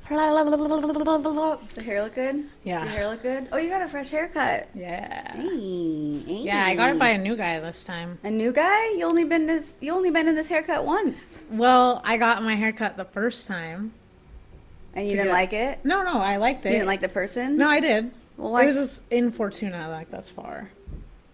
Does the hair look good? Yeah. Does your hair look good? Oh, you got a fresh haircut. Yeah. Hey. Yeah, I got it by a new guy this time. A new guy? You only been in this haircut once. Well, I got my haircut the first time. And you didn't like it? No, I liked it. You didn't like the person? No, I did. Well, why? It was just in Fortuna, like that's far.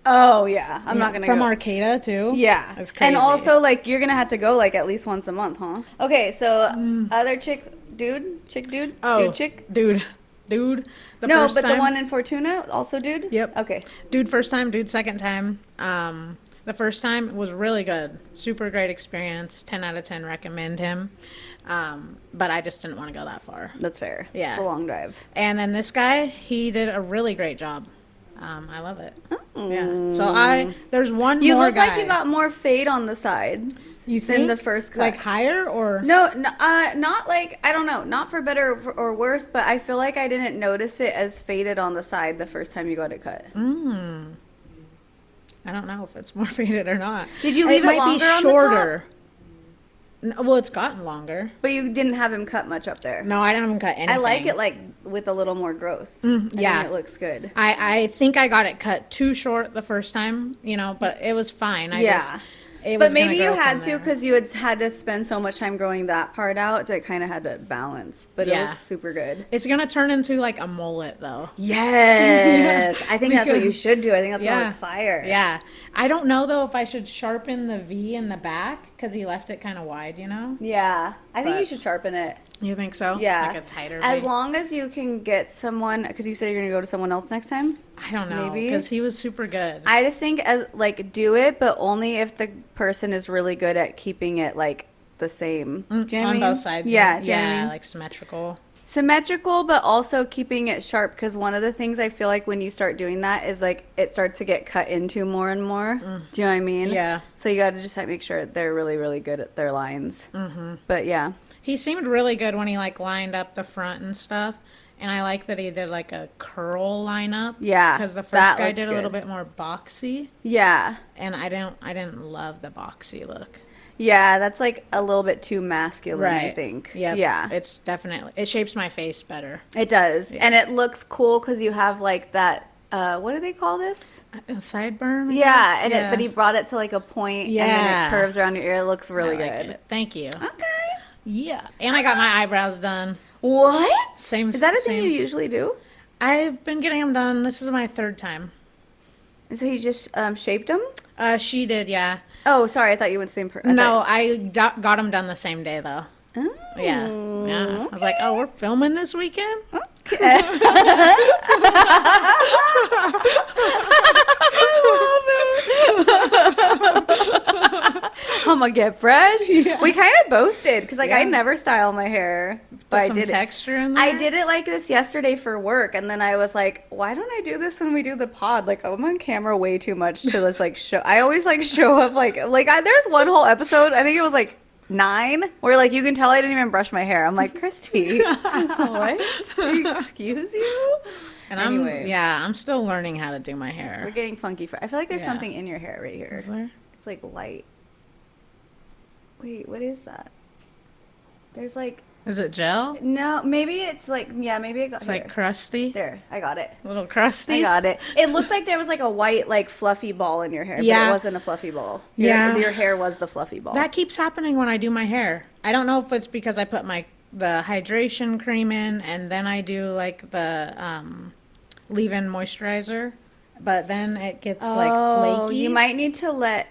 Oh, yeah. I'm not going to go. From Arcata, too? Yeah. It's crazy. And also, like, you're going to have to go, like, at least once a month, huh? Okay, so, other chick, dude? Chick, dude? Oh. Dude, chick? Dude. No, but the one in Fortuna, also dude? Yep. Okay. Dude first time, dude second time. The first time was really good. Super great experience. 10 out of 10 recommend him. But I just didn't want to go that far. That's fair. Yeah. It's a long drive. And then this guy, he did a really great job. I love it. Yeah. So there's one You more look guy. like you got more fade on the sides. You than think? the first cut. Like higher or? No, not like, I don't know, not for better or worse, but I feel like I didn't notice it as faded on the side the first time you got it cut. I don't know if it's more faded or not. Did you leave it longer on the top? Shorter. Well, it's gotten longer. But you didn't have him cut much up there. No, I didn't cut anything. I like it like with a little more growth. Yeah. I think it looks good. I think I got it cut too short the first time, but it was fine. But maybe you had to because you had to spend so much time growing that part out that it kind of had to balance. But it looks super good. It's going to turn into like a mullet though. Yes. I think that's what you should do. I think that's going to look fire. Yeah. I don't know though if I should sharpen the V in the back because he left it kind of wide, Yeah. I think you should sharpen it. You think so? Yeah. Like a tighter As V? long as you can get someone, because you said you're going to go to someone else next time? I don't know. Maybe. Because he was super good. I just think, do it, but only if the person is really good at keeping it, like, the same. Do you know what I mean? On both sides. Yeah. Yeah, like symmetrical. Symmetrical, but also keeping it sharp, because one of the things I feel like when you start doing that is, like, it starts to get cut into more and more. Do you know what I mean? Yeah. So you got to just make sure they're really, really good at their lines. Mm-hmm. But, yeah. He seemed really good when he, like, lined up the front and stuff. And I like that he did, like, a curl lineup. Yeah. Because the first guy did a little bit more boxy. Yeah. And I didn't love the boxy look. Yeah, that's, like, a little bit too masculine, I think. Yep. Yeah. It's definitely, it shapes my face better. It does. Yeah. And it looks cool because you have, like, that, what do they call this? A sideburn? Yeah, but he brought it to, like, a point, and then it curves around your ear. It looks really good. Thank you. Okay. Yeah. And I got my eyebrows done. What? Same. Is that a thing you usually do? I've been getting them done. This is my third time. And so he just shaped them? She did, yeah. Oh, sorry. I thought you went the same person. No, I got them done the same day, though. Oh. Yeah. I was like, oh, we're filming this weekend? Okay. I'm gonna get fresh. Yeah. We kind of both did because I never style my hair, but some I did texture in there. I did it like this yesterday for work, and then I was like, why don't I do this when we do the pod? Like, I'm on camera way too much to just like show. I always like show up there's one whole episode. I think it was like 9 where like you can tell I didn't even brush my hair. I'm like, Christy, what? Excuse you? And anyway. I'm still learning how to do my hair. We're getting funky. I feel like there's something in your hair right here. Is there? It's like light. Wait, what is that? There's like... Is it gel? No, maybe it's like... Yeah, maybe it got... It's like crusty? There, I got it. A little crusty? I got it. It looked like there was like a white, like, fluffy ball in your hair, but it wasn't a fluffy ball. Your hair was the fluffy ball. That keeps happening when I do my hair. I don't know if it's because I put the hydration cream in, and then I do, like, the leave-in moisturizer, but then it gets, like, flaky. You might need to let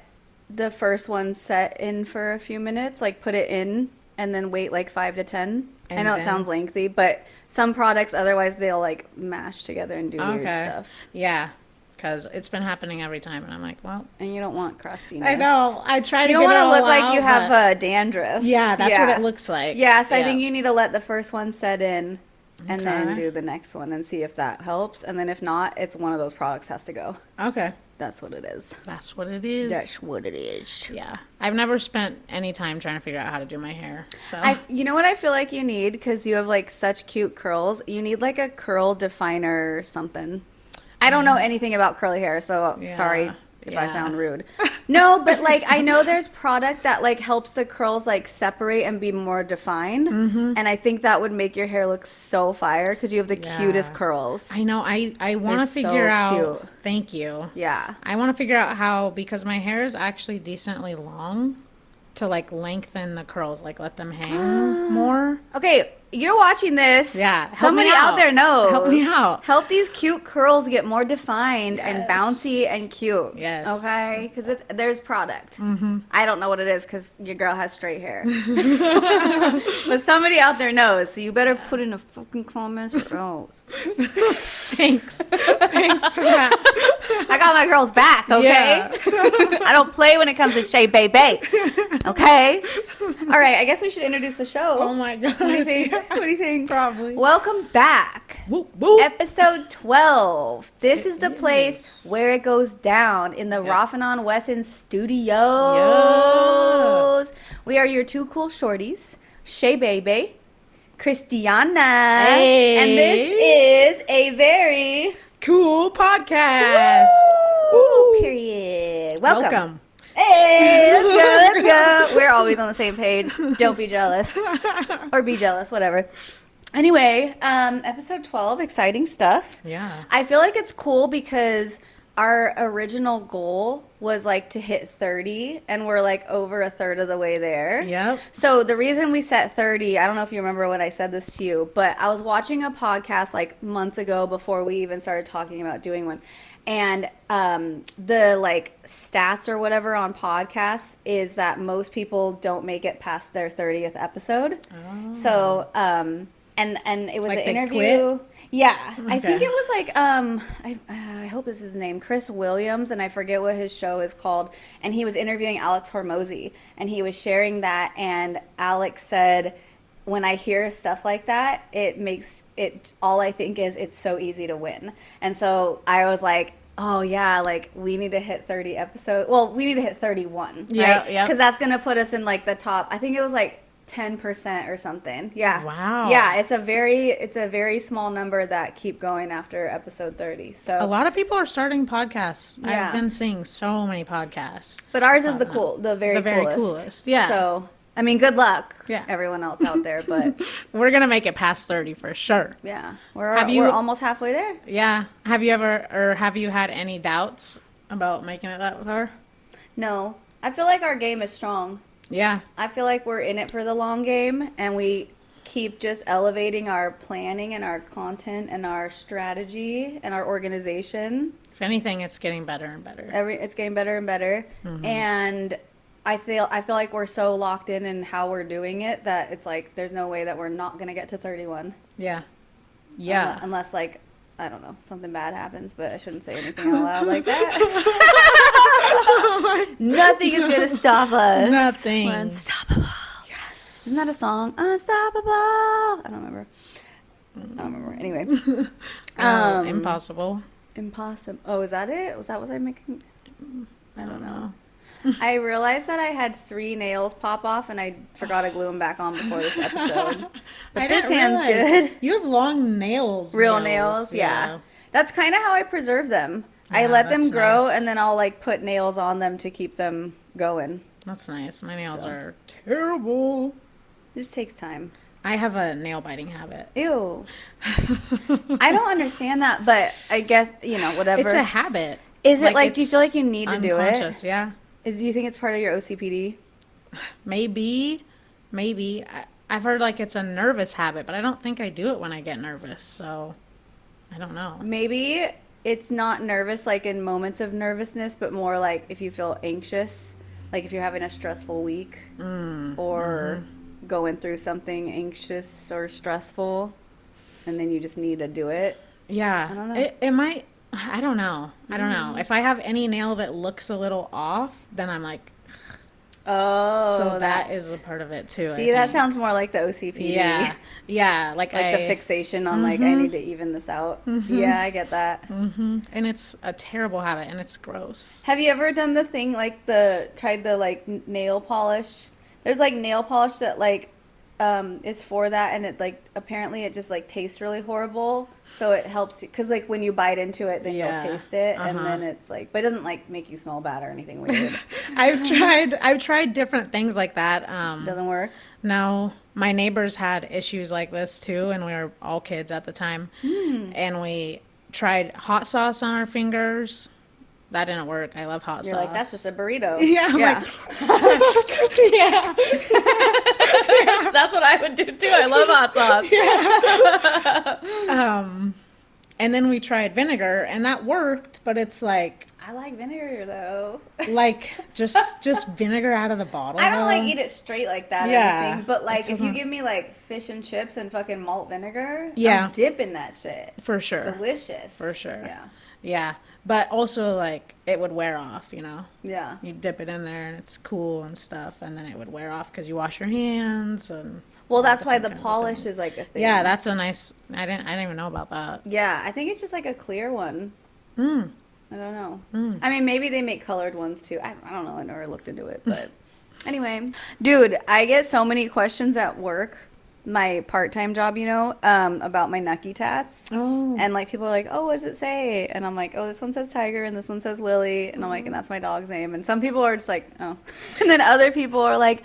the first one set in for a few minutes, like put it in and then wait like 5 to 10. I know it sounds lengthy, but some products otherwise they'll like mash together and do weird stuff. Yeah, because it's been happening every time, and I'm like, well, and you don't want crustiness. I know. I try to. You don't want to look like you have dandruff. Yeah, that's what it looks like. Yeah, so I think you need to let the first one set in. And then do the next one and see if that helps. And then if not, it's one of those products has to go. Okay. That's what it is. That's what it is. That's what it is. Yeah. I've never spent any time trying to figure out how to do my hair. So you know what I feel like you need? Because you have like such cute curls. You need like a curl definer or something. I don't know anything about curly hair, so sorry. if I Yeah. sound rude. No, but like I know there's product that like helps the curls like separate and be more defined. And I think that would make your hair look so fire because you have the cutest Yeah. curls. I know. I want They're to figure so out. cute. Thank you. Yeah. I want to figure out how, because my hair is actually decently long, to like lengthen the curls, like let them hang more. Okay, you're watching this. Yeah, help Somebody me out out. there knows. Help me out. Help these cute curls get more defined and Yes. bouncy and cute. Yes. Okay? Because there's product. I don't know what it is because your girl has straight hair. But somebody out there knows. So you better put in the fucking comments or else. Thanks. Thanks for that. I got my girls back, okay? Yeah. I don't play when it comes to Shay Bay Bay. Okay? All right, I guess we should introduce the show. Oh my god. What do you think? What do you think? Probably. Welcome back. Whoop, whoop. Episode 12. This is the is. place where it goes down in the Raffanon Wesson studios. We are your two cool shorties, Shay Bebe, Christiana, and this is a very Cool podcast. Woo, period. Welcome. Hey, let's go. We're always on the same page. Don't be jealous. Or be jealous, whatever. Anyway, episode 12, exciting stuff. Yeah. I feel like it's cool because our original goal was like to hit 30 and we're like over a third of the way there. Yep. So the reason we set 30, I don't know if you remember when I said this to you, but I was watching a podcast like months ago before we even started talking about doing one. And the like stats or whatever on podcasts is that most people don't make it past their 30th episode. Oh. So and it was Like an they interview. quit? Yeah, I think Okay. it was like I hope this is his name, Chris Williams, and I forget what his show is called. And he was interviewing Alex Hormozy, and he was sharing that. And Alex said, when I hear stuff like that, it makes it all I think is it's so easy to win. And so I was like, oh yeah, like we need to hit 30 episodes. Well, we need to hit 31, Yeah, right? yeah. Because that's gonna put us in like the top. I think it was like 10% or something. Yeah. Wow. Yeah, it's a very small number that keep going after episode 30. So A lot of people are starting podcasts. Yeah. I've been seeing so many podcasts. but ours is the very very coolest. Yeah. So I mean, good luck, Yeah. everyone else out there. But We're going to make it past 30 for sure. yeah, Have you- we're almost halfway there. Yeah. Have you had any doubts about making it that far? No, I feel like our game is strong. Yeah. I feel like we're in it for the long game, and we keep just elevating our planning and our content and our strategy and our organization. If anything, it's getting better and better. It's getting better and better, and I feel like we're so locked in how we're doing it that it's like there's no way that we're not gonna get to 31. Yeah. Yeah. Unless like I don't know, something bad happens, but I shouldn't say anything out loud like that. Nothing is gonna stop us. Nothing. We're unstoppable. Yes. Isn't that a song? Unstoppable. I don't remember. Anyway. Impossible. Impossible. Oh, is that it? Was I making? I don't know. I realized that I had 3 nails pop off, and I forgot to glue them back on before this episode. But I this didn't hand's realize. good. You have long nails. Real nails, yeah. That's kind of how I preserve them. I Yeah, let them that's grow, nice. and then I'll like put nails on them to keep them going. That's nice. My nails So. are terrible. It just takes time. I have a nail biting habit. Ew. I don't understand that, but I guess, whatever. It's a habit. Is it like, do you it's feel like you need to do it? unconscious, yeah. Do you think it's part of your OCPD? Maybe. I've heard like it's a nervous habit, but I don't think I do it when I get nervous, so I don't know. Maybe it's not nervous like in moments of nervousness, but more like if you feel anxious, like if you're having a stressful week or going through something anxious or stressful, and then you just need to do it. Yeah. I don't know. It might, I don't know. If I have any nail that looks a little off, then I'm like, Oh, so that is a part of it too. See, I that think. sounds more like the OCPD. Yeah. Yeah. Like Like the fixation on like I need to even this out. Yeah, I get that. And it's a terrible habit and it's gross. Have you ever done the thing like tried the like nail polish? There's like nail polish that like is for that, and it like apparently it just like tastes really horrible. So it helps you because like when you bite into it, then Yeah. you'll taste it, and Uh-huh. then it's like, but it doesn't like make you smell bad or anything weird. I've tried different things like that. Doesn't work. No, my neighbors had issues like this too, and we were all kids at the time. And we tried hot sauce on our fingers. That didn't work. I love hot You're sauce. like, that's just a burrito. Yeah, I'm yeah. like, yeah. That's what I would do too. I love hot sauce. And then we tried vinegar, and that worked, but it's like I like vinegar though. just vinegar out of the bottle. I don't like eat it straight like that or Yeah, anything, but like it if you doesn't- give me like fish and chips and fucking malt vinegar, Yeah. I'm dipping that shit. For sure. Delicious. For sure. Yeah. Yeah, but also like it would wear off, you know. Yeah. You dip it in there and it's cool and stuff, and then it would wear off because you wash your hands and. Well, that's why the different kinds of polish things. is like a thing. Yeah, that's a nice. I didn't even know about that. Yeah, I think it's just like a clear one. Mm. I don't know. I mean, maybe they make colored ones too. I don't know. I never looked into it, but anyway, dude, I get so many questions at work, my part-time job, you know, about my Nucky tats. Oh. And like people are like, "Oh, what does it say?" And I'm like, "Oh, this one says Tiger and this one says Lily." And I'm like, "And that's my dog's name." And some people are just like, "Oh." And then other people are like,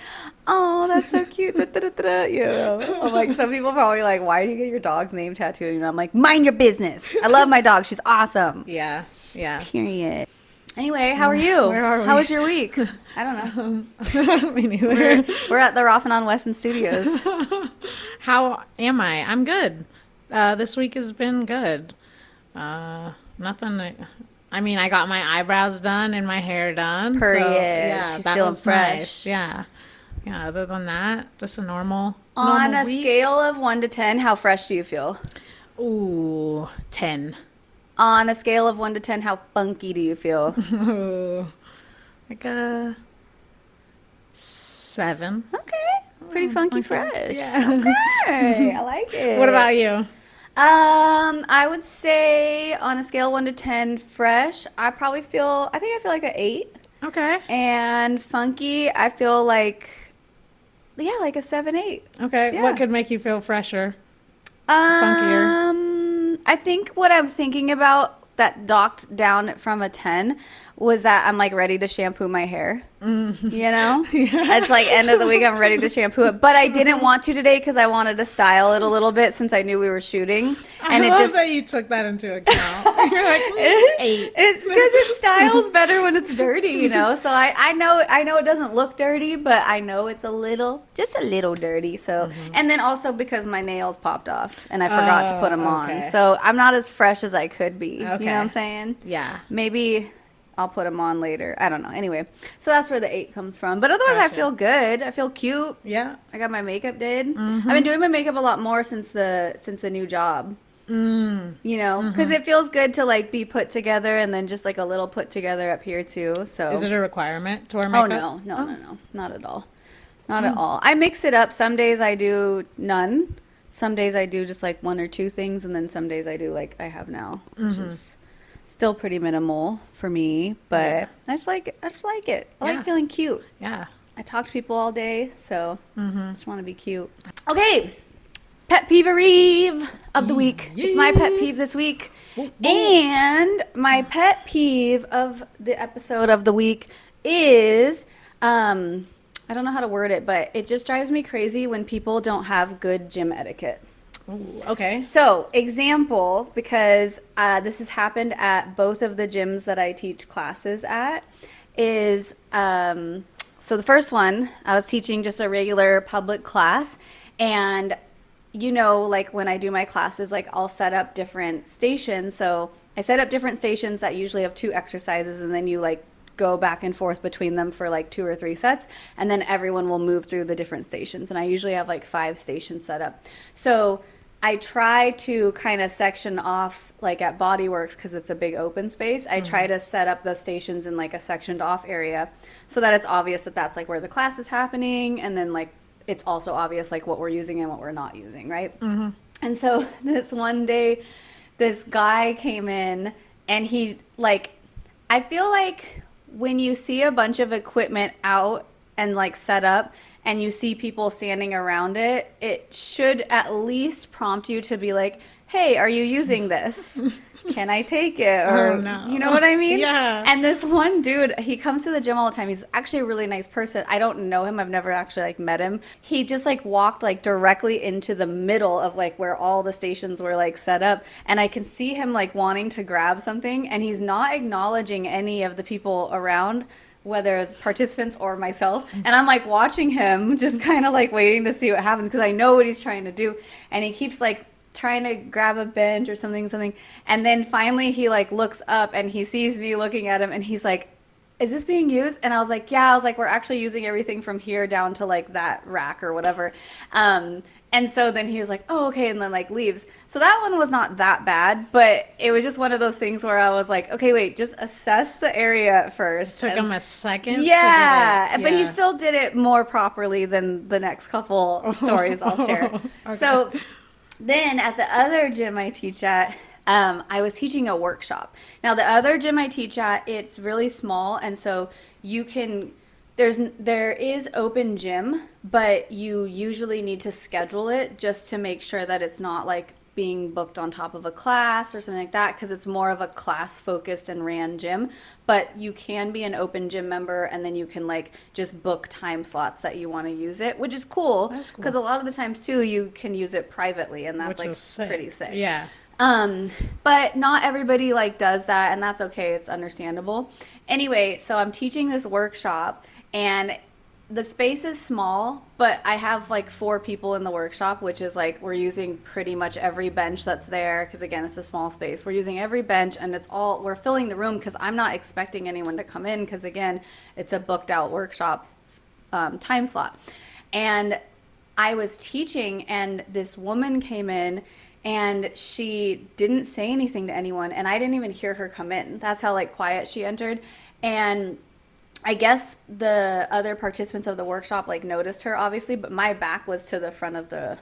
"Oh, that's so cute." Da, da, da, da, da. You know? I'm like, some people probably like, "Why do you get your dog's name tattooed?" And I'm like, "Mind your business. I love my dog. She's awesome." Yeah. Yeah. Period. Anyway, how are you? Where are we? How was your week? I don't know. Me neither. We're at the Roffin on Weston Studios. How am I? I'm good. This week has been good. Nothing. I mean, I got my eyebrows done and my hair done. Period. So, yeah, She's that feeling was fresh. nice. Yeah. Yeah. Other than that, just a normal. On normal a week. scale of 1 to 10, how fresh do you feel? Ooh, 10. On a scale of 1 to 10, how funky do you feel? Ooh, like a 7. Okay. Pretty funky fresh. Yeah. Okay. I like it. What about you? I would say on a scale of 1 to 10, fresh, I think I feel like an 8. Okay. And funky, I feel like, yeah, like a 7, 8. Okay. Yeah. What could make you feel fresher? Funkier? I think what I'm thinking about that docked down from a 10 was that I'm like ready to shampoo my hair. You know? It's like end of the week, I'm ready to shampoo it. But I didn't want to today because I wanted to style it a little bit since I knew we were shooting. And I it love just that you took that into account. You're like, 8. it's because it styles better when it's dirty, you know. So I know it doesn't look dirty, but I know it's just a little dirty. So and then also because my nails popped off and I forgot to put them okay. on, so I'm not as fresh as I could be. You know what Okay. I'm saying? Yeah. Maybe I'll put them on later. I don't know. Anyway, so that's where the 8 comes from. But otherwise, I Gotcha. feel good. I feel cute. Yeah. I got my makeup did. I've been doing my makeup a lot more since the new job. You know, because it feels good to like be put together and then just like a little put together up here too. So Is it a requirement to wear oh makeup? no, not at all, not at all. I mix it up. Some days I do none. Some days I do just like 1 or 2 things, and then some days I do like I have now, which is still pretty minimal for me. But I just like it. I Yeah. like feeling cute. Yeah. I talk to people all day, so just want to be cute. Okay, pet peeve of the week. It's my pet peeve this week. And my pet peeve of the episode of the week is, I don't know how to word it, but it just drives me crazy when people don't have good gym etiquette. Ooh, okay. So, example, because this has happened at both of the gyms that I teach classes at, is so the first one, I was teaching just a regular public class, and you know, like when I do my classes, like I'll set up different stations. So I set up different stations that usually have 2 exercises, and then you like go back and forth between them for like 2 or 3 sets, and then everyone will move through the different stations. And I usually have like 5 stations set up. So I try to kind of section off, like at Bodyworks, because it's a big open space. I try to set up the stations in like a sectioned off area so that it's obvious that that's like where the class is happening, and then like it's also obvious like what we're using and what we're not using, right? And so this one day, this guy came in, and he like, I feel like when you see a bunch of equipment out and like set up and you see people standing around it, it should at least prompt you to be like, hey, are you using this? Can I take it? Oh Or, you know no. what I mean? Yeah. And this one dude, he comes to the gym all the time. He's actually a really nice person. I don't know him. I've never actually like met him. He just like walked like directly into the middle of like where all the stations were like set up. And I can see him like wanting to grab something and he's not acknowledging any of the people around, whether it's participants or myself. And I'm like watching him, just kind of like waiting to see what happens because I know what he's trying to do. And he keeps like trying to grab a bench or something. And then finally he like looks up and he sees me looking at him and he's like, is this being used? And I was like, yeah. I was like, we're actually using everything from here down to like that rack or whatever. And so then he was like, oh, okay. And then like leaves. So that one was not that bad, but it was just one of those things where I was like, okay, wait, just assess the area at first. Took him a second. Yeah. To get it. But he still did it more properly than the next couple stories I'll share. Okay. So then at the other gym I teach at, I was teaching a workshop. Now the other gym I teach at, it's really small, and so you can there is open gym, but you usually need to schedule it just to make sure that it's not like being booked on top of a class or something like that, because it's more of a class focused and ran gym. But you can be an open gym member and then you can like just book time slots that you want to use it, which is cool That's cool. because a lot of the times too you can use it privately, and that's Which like is sick. pretty sick. Yeah. But not everybody like does that, and that's okay. It's understandable. Anyway, so I'm teaching this workshop and the space is small, but I have like 4 people in the workshop, which is like we're using pretty much every bench that's there because again, it's a small space. We're using every bench and we're filling the room because I'm not expecting anyone to come in because again, it's a booked out workshop time slot. And I was teaching and this woman came in and she didn't say anything to anyone and I didn't even hear her come in. That's how like quiet she entered. And I guess the other participants of the workshop like noticed her obviously, but my back was to the front of the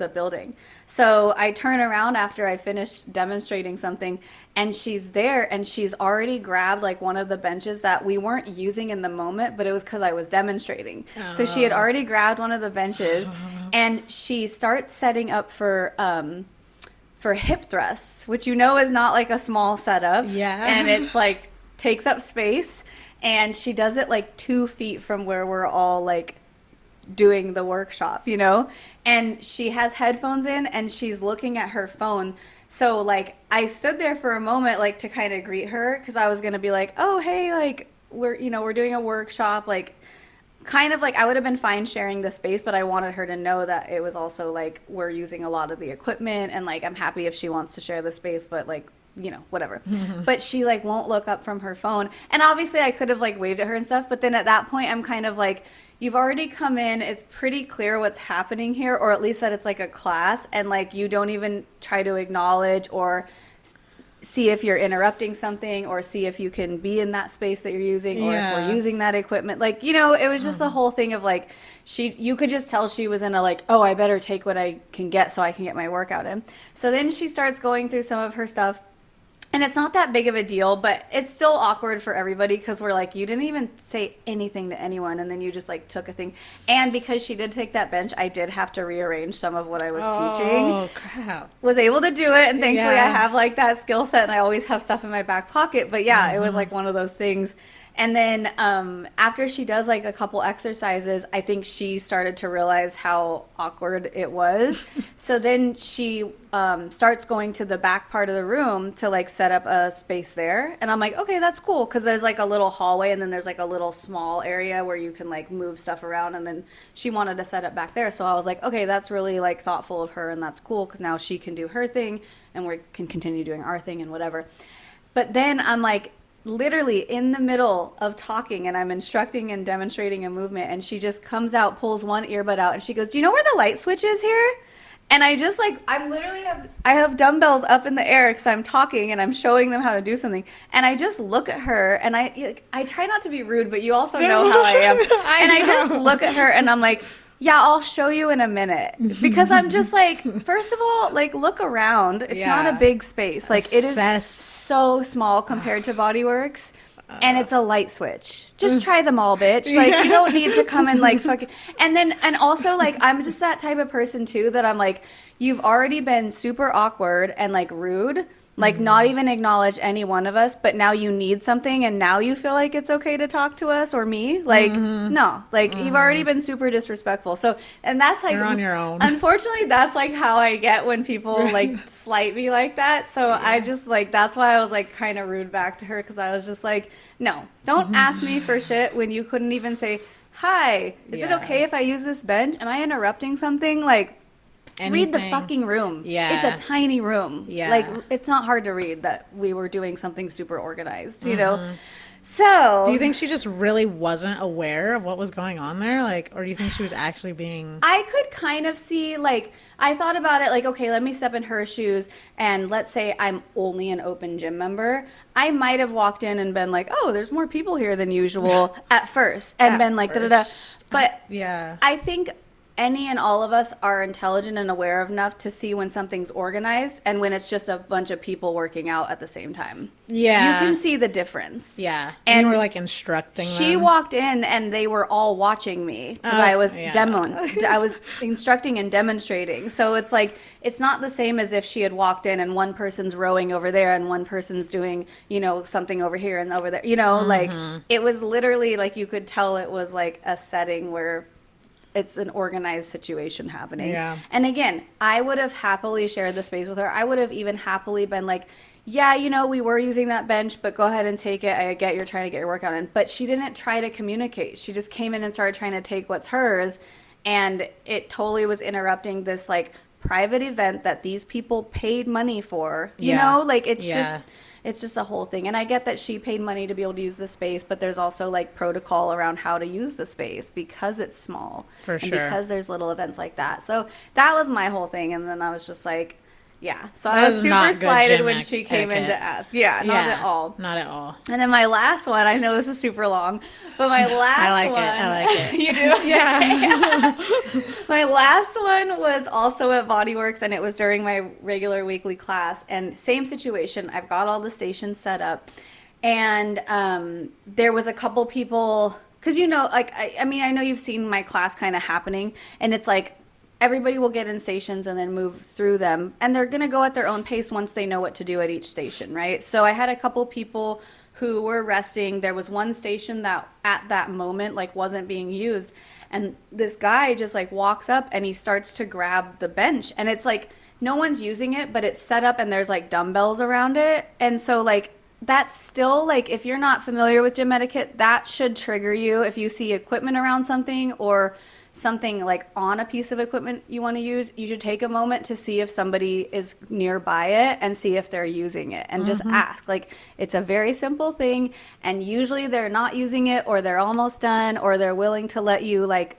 building. So I turn around after I finish demonstrating something and she's there and she's already grabbed like one of the benches that we weren't using in the moment, but it was because I was demonstrating. So she had already grabbed one of the benches and she starts setting up for hip thrusts, which you know is not like a small setup. Yeah. And it's like takes up space. And she does it like 2 feet from where we're all like doing the workshop, you know? And she has headphones in and she's looking at her phone. So like I stood there for a moment like to kind of greet her because I was going to be like, oh, hey, like we're doing a workshop. Like kind of like I would have been fine sharing the space, but I wanted her to know that it was also like we're using a lot of the equipment and like I'm happy if she wants to share the space, but like whatever. But she like won't look up from her phone. And obviously I could have like waved at her and stuff, but then at that point I'm kind of like, you've already come in, it's pretty clear what's happening here, or at least that it's like a class, and like you don't even try to acknowledge or see if you're interrupting something or see if you can be in that space that you're using or if we're using that equipment. Like, it was just the whole thing of like, you could just tell she was in a like, oh, I better take what I can get so I can get my workout in. So then she starts going through some of her stuff. And it's not that big of a deal, but it's still awkward for everybody because we're like, you didn't even say anything to anyone, and then you just like took a thing. And because she did take that bench, I did have to rearrange some of what I was teaching. Oh, crap. Was able to do it, and thankfully Yeah. I have like that skill set, and I always have stuff in my back pocket. But yeah, it was like one of those things. And then after she does like a couple exercises, I think she started to realize how awkward it was. So then she starts going to the back part of the room to like set up a space there. And I'm like, okay, that's cool. Because there's like a little hallway and then there's like a little small area where you can like move stuff around. And then she wanted to set up back there. So I was like, okay, that's really like thoughtful of her. And that's cool because now she can do her thing and we can continue doing our thing and whatever. But then I'm like, literally in the middle of talking and I'm instructing and demonstrating a movement and she just comes out, pulls one earbud out and she goes, do you know where the light switch is here? And I just like, I have dumbbells up in the air because I'm talking and I'm showing them how to do something. And I just look at her and I try not to be rude, but you also know how I am. I just look at her and I'm like, yeah, I'll show you in a minute. Because I'm just like, first of all, like look around. It's not a big space. Like it is so small compared to Bodyworks. and it's a light switch. Just try them all, bitch. Like, you don't need to come and like fucking. And also like, I'm just that type of person too that I'm like, you've already been super awkward and like rude. Like, not even acknowledge any one of us, but now you need something and now you feel like it's okay to talk to us or me. Like, no, like, you've already been super disrespectful. So, and that's like, You're on your own. Unfortunately, that's like how I get when people like slight me like that. So I just like, that's why I was like kind of rude back to her because I was just like, no, don't ask me for shit when you couldn't even say, hi, is it okay if I use this bench? Am I interrupting something? Like, read the fucking room. Yeah. It's a tiny room. Yeah. Like, it's not hard to read that we were doing something super organized, you know? So. Do you think she just really wasn't aware of what was going on there? Like, or do you think she was actually being... I could kind of see, like, I thought about it, like, okay, let me step in her shoes, and let's say I'm only an open gym member. I might have walked in and been like, oh, there's more people here than usual at first, and been like, da-da-da. But yeah. I think any and all of us are intelligent and aware enough to see when something's organized and when it's just a bunch of people working out at the same time. Yeah. You can see the difference. Yeah. And you were like instructing she them. walked in and they were all watching me because I was I was instructing and demonstrating. So it's like, it's not the same as if she had walked in and one person's rowing over there and one person's doing, you know, something over here and over there. You know, like, it was literally like you could tell it was like a setting where it's an organized situation happening. Yeah. And again, I would have happily shared the space with her. I would have even happily been like, yeah, you know, we were using that bench, but go ahead and take it. I get you're trying to get your workout in. But she didn't try to communicate. She just came in and started trying to take what's hers. And it totally was interrupting this, like, private event that these people paid money for. You know? Like, it's just a whole thing. And I get that she paid money to be able to use the space, but there's also like protocol around how to use the space because it's small. For sure. And because there's little events like that. So that was my whole thing. And then I was just like, yeah. So That I was is super not good slighted gym when she came in etiquette. to ask. Yeah, not at all. Not at all. And then my last one, I know this is super long, but my last I like one. it. You do? Yeah. My last one was also at Bodyworks, and it was during my regular weekly class. And same situation. I've got all the stations set up, and there was a couple people, because you know, like I mean, I know you've seen my class kind of happening, and it's like everybody will get in stations and then move through them, and they're gonna go at their own pace once they know what to do at each station, right? So I had a couple people who were resting. There was one station that at that moment like wasn't being used, and this guy just like walks up and he starts to grab the bench, and it's like no one's using it, but it's set up and there's like dumbbells around it. And so like that's still like, if you're not familiar with gym etiquette, that should trigger you if you see equipment around something or something like on a piece of equipment you want to use. You should take a moment to see if somebody is nearby it and see if they're using it, and just ask. Like, it's a very simple thing, and usually they're not using it, or they're almost done, or they're willing to let you like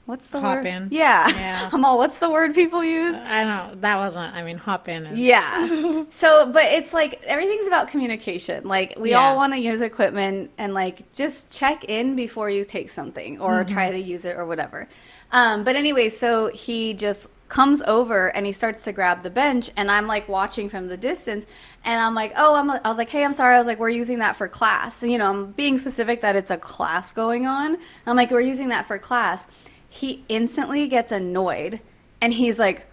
what's the Hop word? in. Yeah. I'm all, what's the word people use? I don't, that wasn't, I mean, hop in. Is, Yeah. So, but it's like, everything's about communication. Like, we all want to use equipment, and like, just check in before you take something or try to use it or whatever. But anyway, so he just comes over and he starts to grab the bench, and I'm like watching from the distance, and I'm like, I was like, hey, I'm sorry. I was like, we're using that for class. And, you know, I'm being specific that it's a class going on. I'm like, we're using that for class. He instantly gets annoyed, and he's like,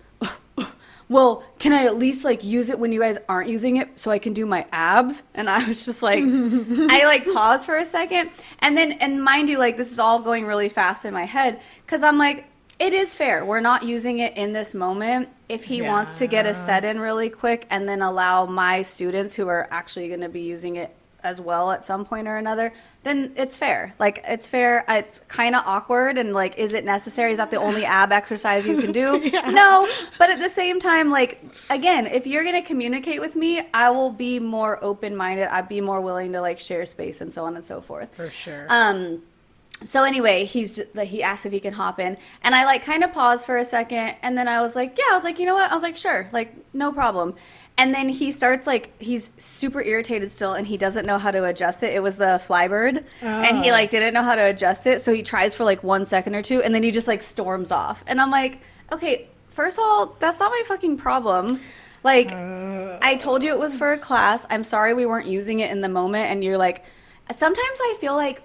well, can I at least like use it when you guys aren't using it so I can do my abs? And I was just like, I like paused for a second, and then, and mind you, like, this is all going really fast in my head, because I'm like, it is fair. We're not using it in this moment. If he wants to get a set in really quick and then allow my students who are actually going to be using it as well at some point or another, then it's fair. Like, it's fair. It's kind of awkward, and like, is it necessary? Is that the only ab exercise you can do? No, but at the same time, like, again, if you're going to communicate with me, I will be more open-minded. I'd be more willing to like share space and so on and so forth. For sure. So anyway, he asked if he can hop in, and I like kind of paused for a second, and then I was like, you know what? I was like, sure, like, no problem. And then he starts like, he's super irritated still, and he doesn't know how to adjust it. It was the Flybird, and he like didn't know how to adjust it, so he tries for like 1 second or two, and then he just like storms off. And I'm like, okay, first of all, that's not my fucking problem. Like, I told you it was for a class. I'm sorry we weren't using it in the moment, and you're like sometimes I feel like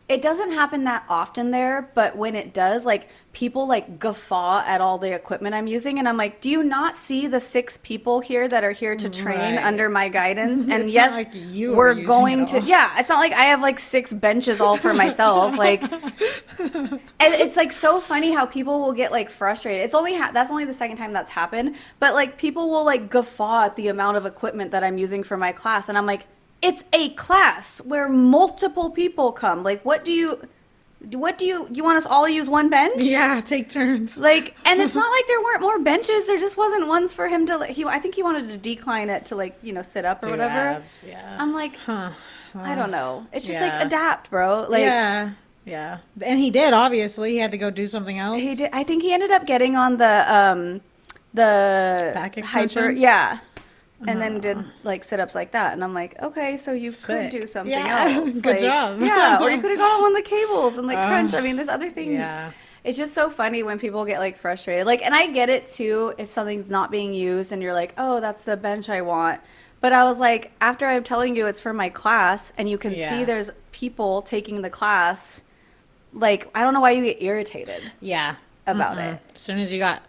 it doesn't happen that often there, but when it does, like people like guffaw at all the equipment I'm using, and I'm like, do you not see the 6 people here that are here to train Right. under my guidance? And It's not yes, like you are we're using going it to, all. yeah, it's not like I have like 6 benches all for myself. Like, and it's like so funny how people will get like frustrated. It's only that's only the second time that's happened, but like people will like guffaw at the amount of equipment that I'm using for my class, and I'm like, it's a class where multiple people come. Like, you want us all to use one bench? Yeah, take turns. Like, and it's not like there weren't more benches. There just wasn't ones for him to, I think he wanted to decline it to like, sit up or Do whatever. abs, yeah. I'm like, Huh. I don't know. It's just Yeah. like adapt, bro. Like, Yeah. Yeah. And he did, obviously. He had to go do something else. he did. I think he ended up getting on the Back hyper, extension? yeah. And then did like sit-ups like that, and I'm like, okay, so you Sick. could do something Yeah. else. Good Like, job. Yeah, or you could have gone on one of the cables and like crunch. I mean, there's other things. Yeah. It's just so funny when people get like frustrated. Like, and I get it too if something's not being used and you're like, oh, that's the bench I want. But I was like, after I'm telling you it's for my class, and you can see Yeah. there's people taking the class, like, I don't know why you get irritated Yeah. about it. As soon as you got,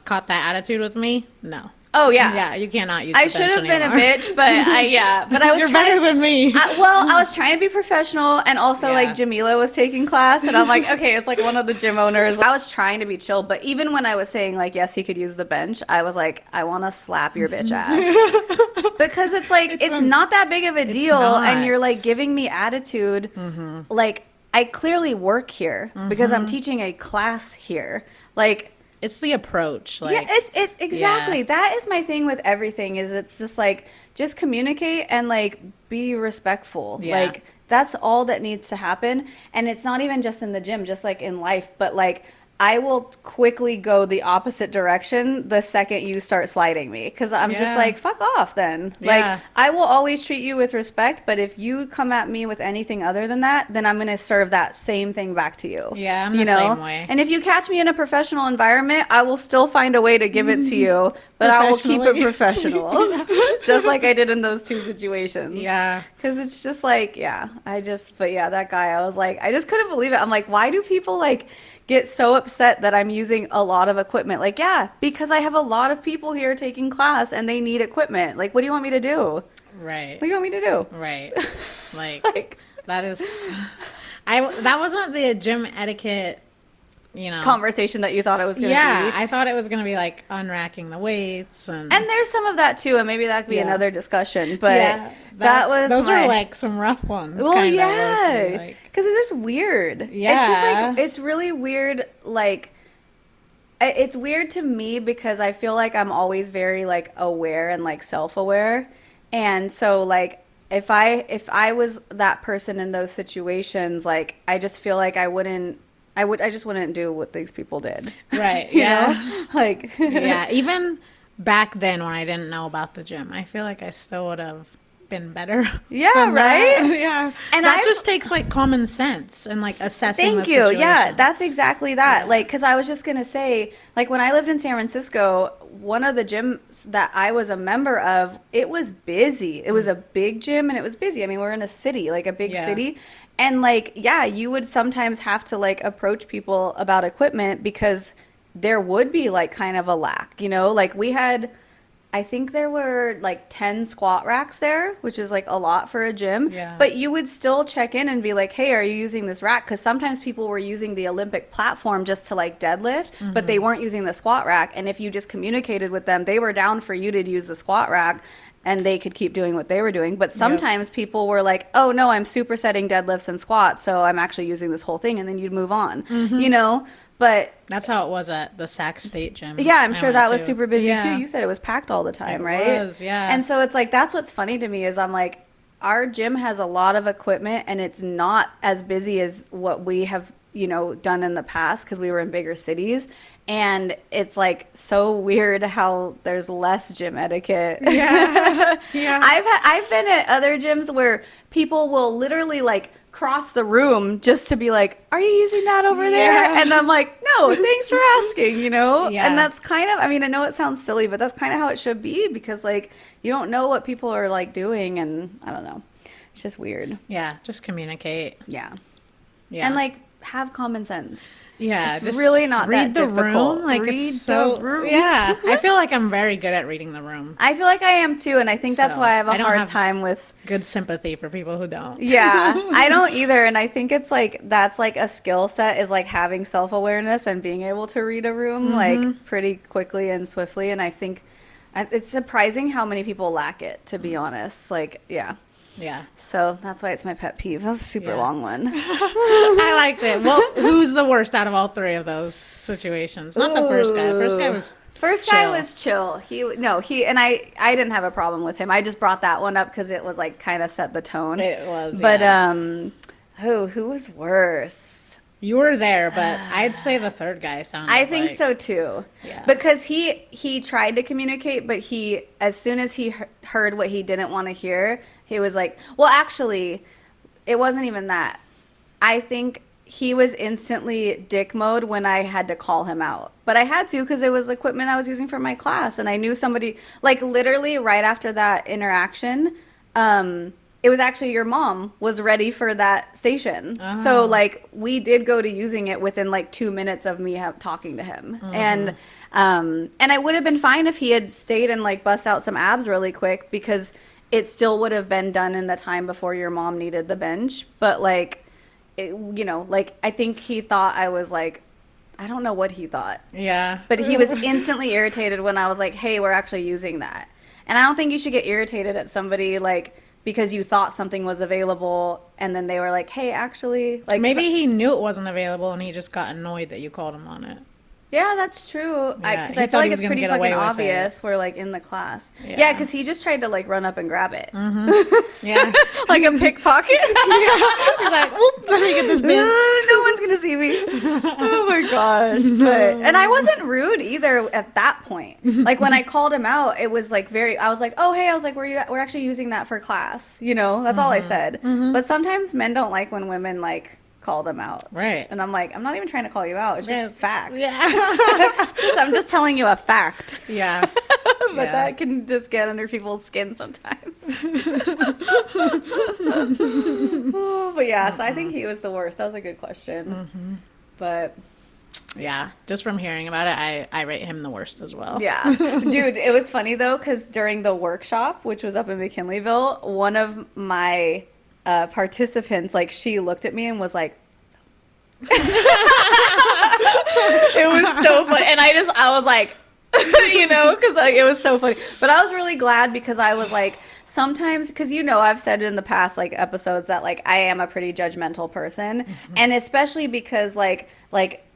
caught that attitude with me, no. Oh yeah. Yeah, you cannot use I the should bench have been a anymore. bitch, but I was You're trying better than me. I was trying to be professional, and also Yeah. like Jamila was taking class, and I'm like, okay, it's like one of the gym owners. I was trying to be chill, but even when I was saying like, yes, he could use the bench, I was like, I want to slap your bitch ass because it's like it's not that big of a deal, and not. you're like giving me attitude, like I clearly work here because I'm teaching a class here, like. It's the approach. Like, Yeah, it's exactly. Yeah. That is my thing with everything is it's just like just communicate and like be respectful. Yeah. Like that's all that needs to happen. And it's not even just in the gym, just like in life, but like I will quickly go the opposite direction the second you start sliding me because I'm just Yeah. like, fuck off then. Yeah. Like, I will always treat you with respect, but if you come at me with anything other than that, then I'm going to serve that same thing back to you. Yeah, I'm the same way. And if you catch me in a professional environment, I will still find a way to give it to you, but I will keep it professional, just like I did in those 2 situations. Yeah. Because it's just like, but yeah, that guy, I was like, I just couldn't believe it. I'm like, why do people like get so upset that I'm using a lot of equipment? Like, yeah, because I have a lot of people here taking class and they need equipment. Like, what do you want me to do? Right. What do you want me to do? Right. Like, Like, that is, that wasn't the gym etiquette, conversation that you thought it was going to Yeah, be. I thought it was going to be like unracking the weights and And there's some of that too, and maybe that could be Yeah. another discussion. But that that's- was those my, are like some rough ones. well, kinda, yeah, like, because it's just weird. It's just Yeah. like it's really weird. Like it's weird to me because I feel like I'm always very like aware and like self-aware, and so like if I was that person in those situations, like I just feel like I just wouldn't do what these people did. right. You Yeah. know? Like Yeah. Even back then when I didn't know about the gym, I feel like I still would have been better. Yeah, than that. right? Yeah. And that I've- just takes like common sense and like assessing Thank the you. situation. Yeah, that's exactly that. Yeah. Like, because I was just going to say, like, when I lived in San Francisco, one of the gyms that I was a member of, it was busy. It was a big gym and it was busy. I mean, we're in a city, like a big Yeah. city. And, like, yeah, you would sometimes have to, like, approach people about equipment because there would be, like, kind of a lack, Like, we had. I think there were like 10 squat racks there, which is like a lot for a gym. Yeah. But you would still check in and be like, hey, are you using this rack? Because sometimes people were using the Olympic platform just to like deadlift, but they weren't using the squat rack. And if you just communicated with them, they were down for you to use the squat rack and they could keep doing what they were doing. But sometimes people were like, oh, no, I'm supersetting deadlifts and squats, so I'm actually using this whole thing. And then you'd move on, But That's how it was at the Sac State gym. yeah, I'm I sure went that was to. super busy Yeah. too. You said it was packed all the time, It right? was, yeah. And so it's like that's what's funny to me is I'm like, our gym has a lot of equipment and it's not as busy as what we have, done in the past because we were in bigger cities. And it's like so weird how there's less gym etiquette. Yeah. Yeah. I've been at other gyms where people will literally like cross the room just to be like, are you using that over there? Yeah. And I'm like, no, thanks for asking, Yeah. And that's kind of, I mean, I know it sounds silly, but that's kind of how it should be because like you don't know what people are like doing and I don't know. It's just weird. Yeah, just communicate. Yeah. Yeah. And like have common sense. Yeah, It's just really not read that the difficult. room. Like Read it's so the room. yeah. I feel like I'm very good at reading the room. I feel like I am too, and I think that's So, why I have a I don't hard have- time with. Good sympathy for people who don't. Yeah, I don't either, and I think it's like that's like a skill set is like having self-awareness and being able to read a room like pretty quickly and swiftly, and I think it's surprising how many people lack it, to be honest. Like, yeah. Yeah. So that's why it's my pet peeve. That's a super Yeah. long one. I liked it. Well, who's the worst out of all three of those situations? Not the first guy. The first guy was First guy chill. was chill. He and I didn't have a problem with him. I just brought that one up because it was like kind of set the tone. It was, But yeah. who was worse? You were there, but I'd say the third guy sounded I think like- so too. Yeah. Because he tried to communicate, but he as soon as he heard what he didn't want to hear, he was like, well, actually, it wasn't even that. I think he was instantly dick mode when I had to call him out. But I had to because it was equipment I was using for my class. And I knew somebody, like literally right after that interaction, it was actually your mom was ready for that station. So like we did go to using it within like 2 minutes of me talking to him. And I would have been fine if he had stayed and like bust out some abs really quick because it still would have been done in the time before your mom needed the bench. But like, like I think he thought I was like, I don't know what he thought. Yeah. But he was instantly irritated when I was like, hey, we're actually using that. And I don't think you should get irritated at somebody like because you thought something was available and then they were like, hey, actually, like Maybe he knew it wasn't available and he just got annoyed that you called him on it. yeah, that's true. Yeah, Because he I thought feel he like was it's gonna pretty get fucking away with obvious. We're like in the class. Yeah. Yeah, because he just tried to like run up and grab it. Yeah. Like a pickpocket. He's like, whoop, let me get this bench. No one's gonna see me. Oh my gosh. And I wasn't rude either at that point. Like when I called him out, it was like I was like, oh hey, I was like, we're actually using that for class. That's all I said. But sometimes men don't like when women like call them out. Right. And I'm like, I'm not even trying to call you out. It's just fact. Yeah. I'm just telling you a fact. Yeah. But Yeah. that can just get under people's skin sometimes. But yeah, so I think he was the worst. That was a good question. But Yeah. Just from hearing about it, I rate him the worst as well. yeah. Dude, it was funny though, because during the workshop, which was up in McKinleyville, one of my participants, like, she looked at me and was like, it was so funny. And I was like, because like, it was so funny. But I was really glad because I was like, sometimes, because I've said in the past like episodes that like I am a pretty judgmental person, and especially because like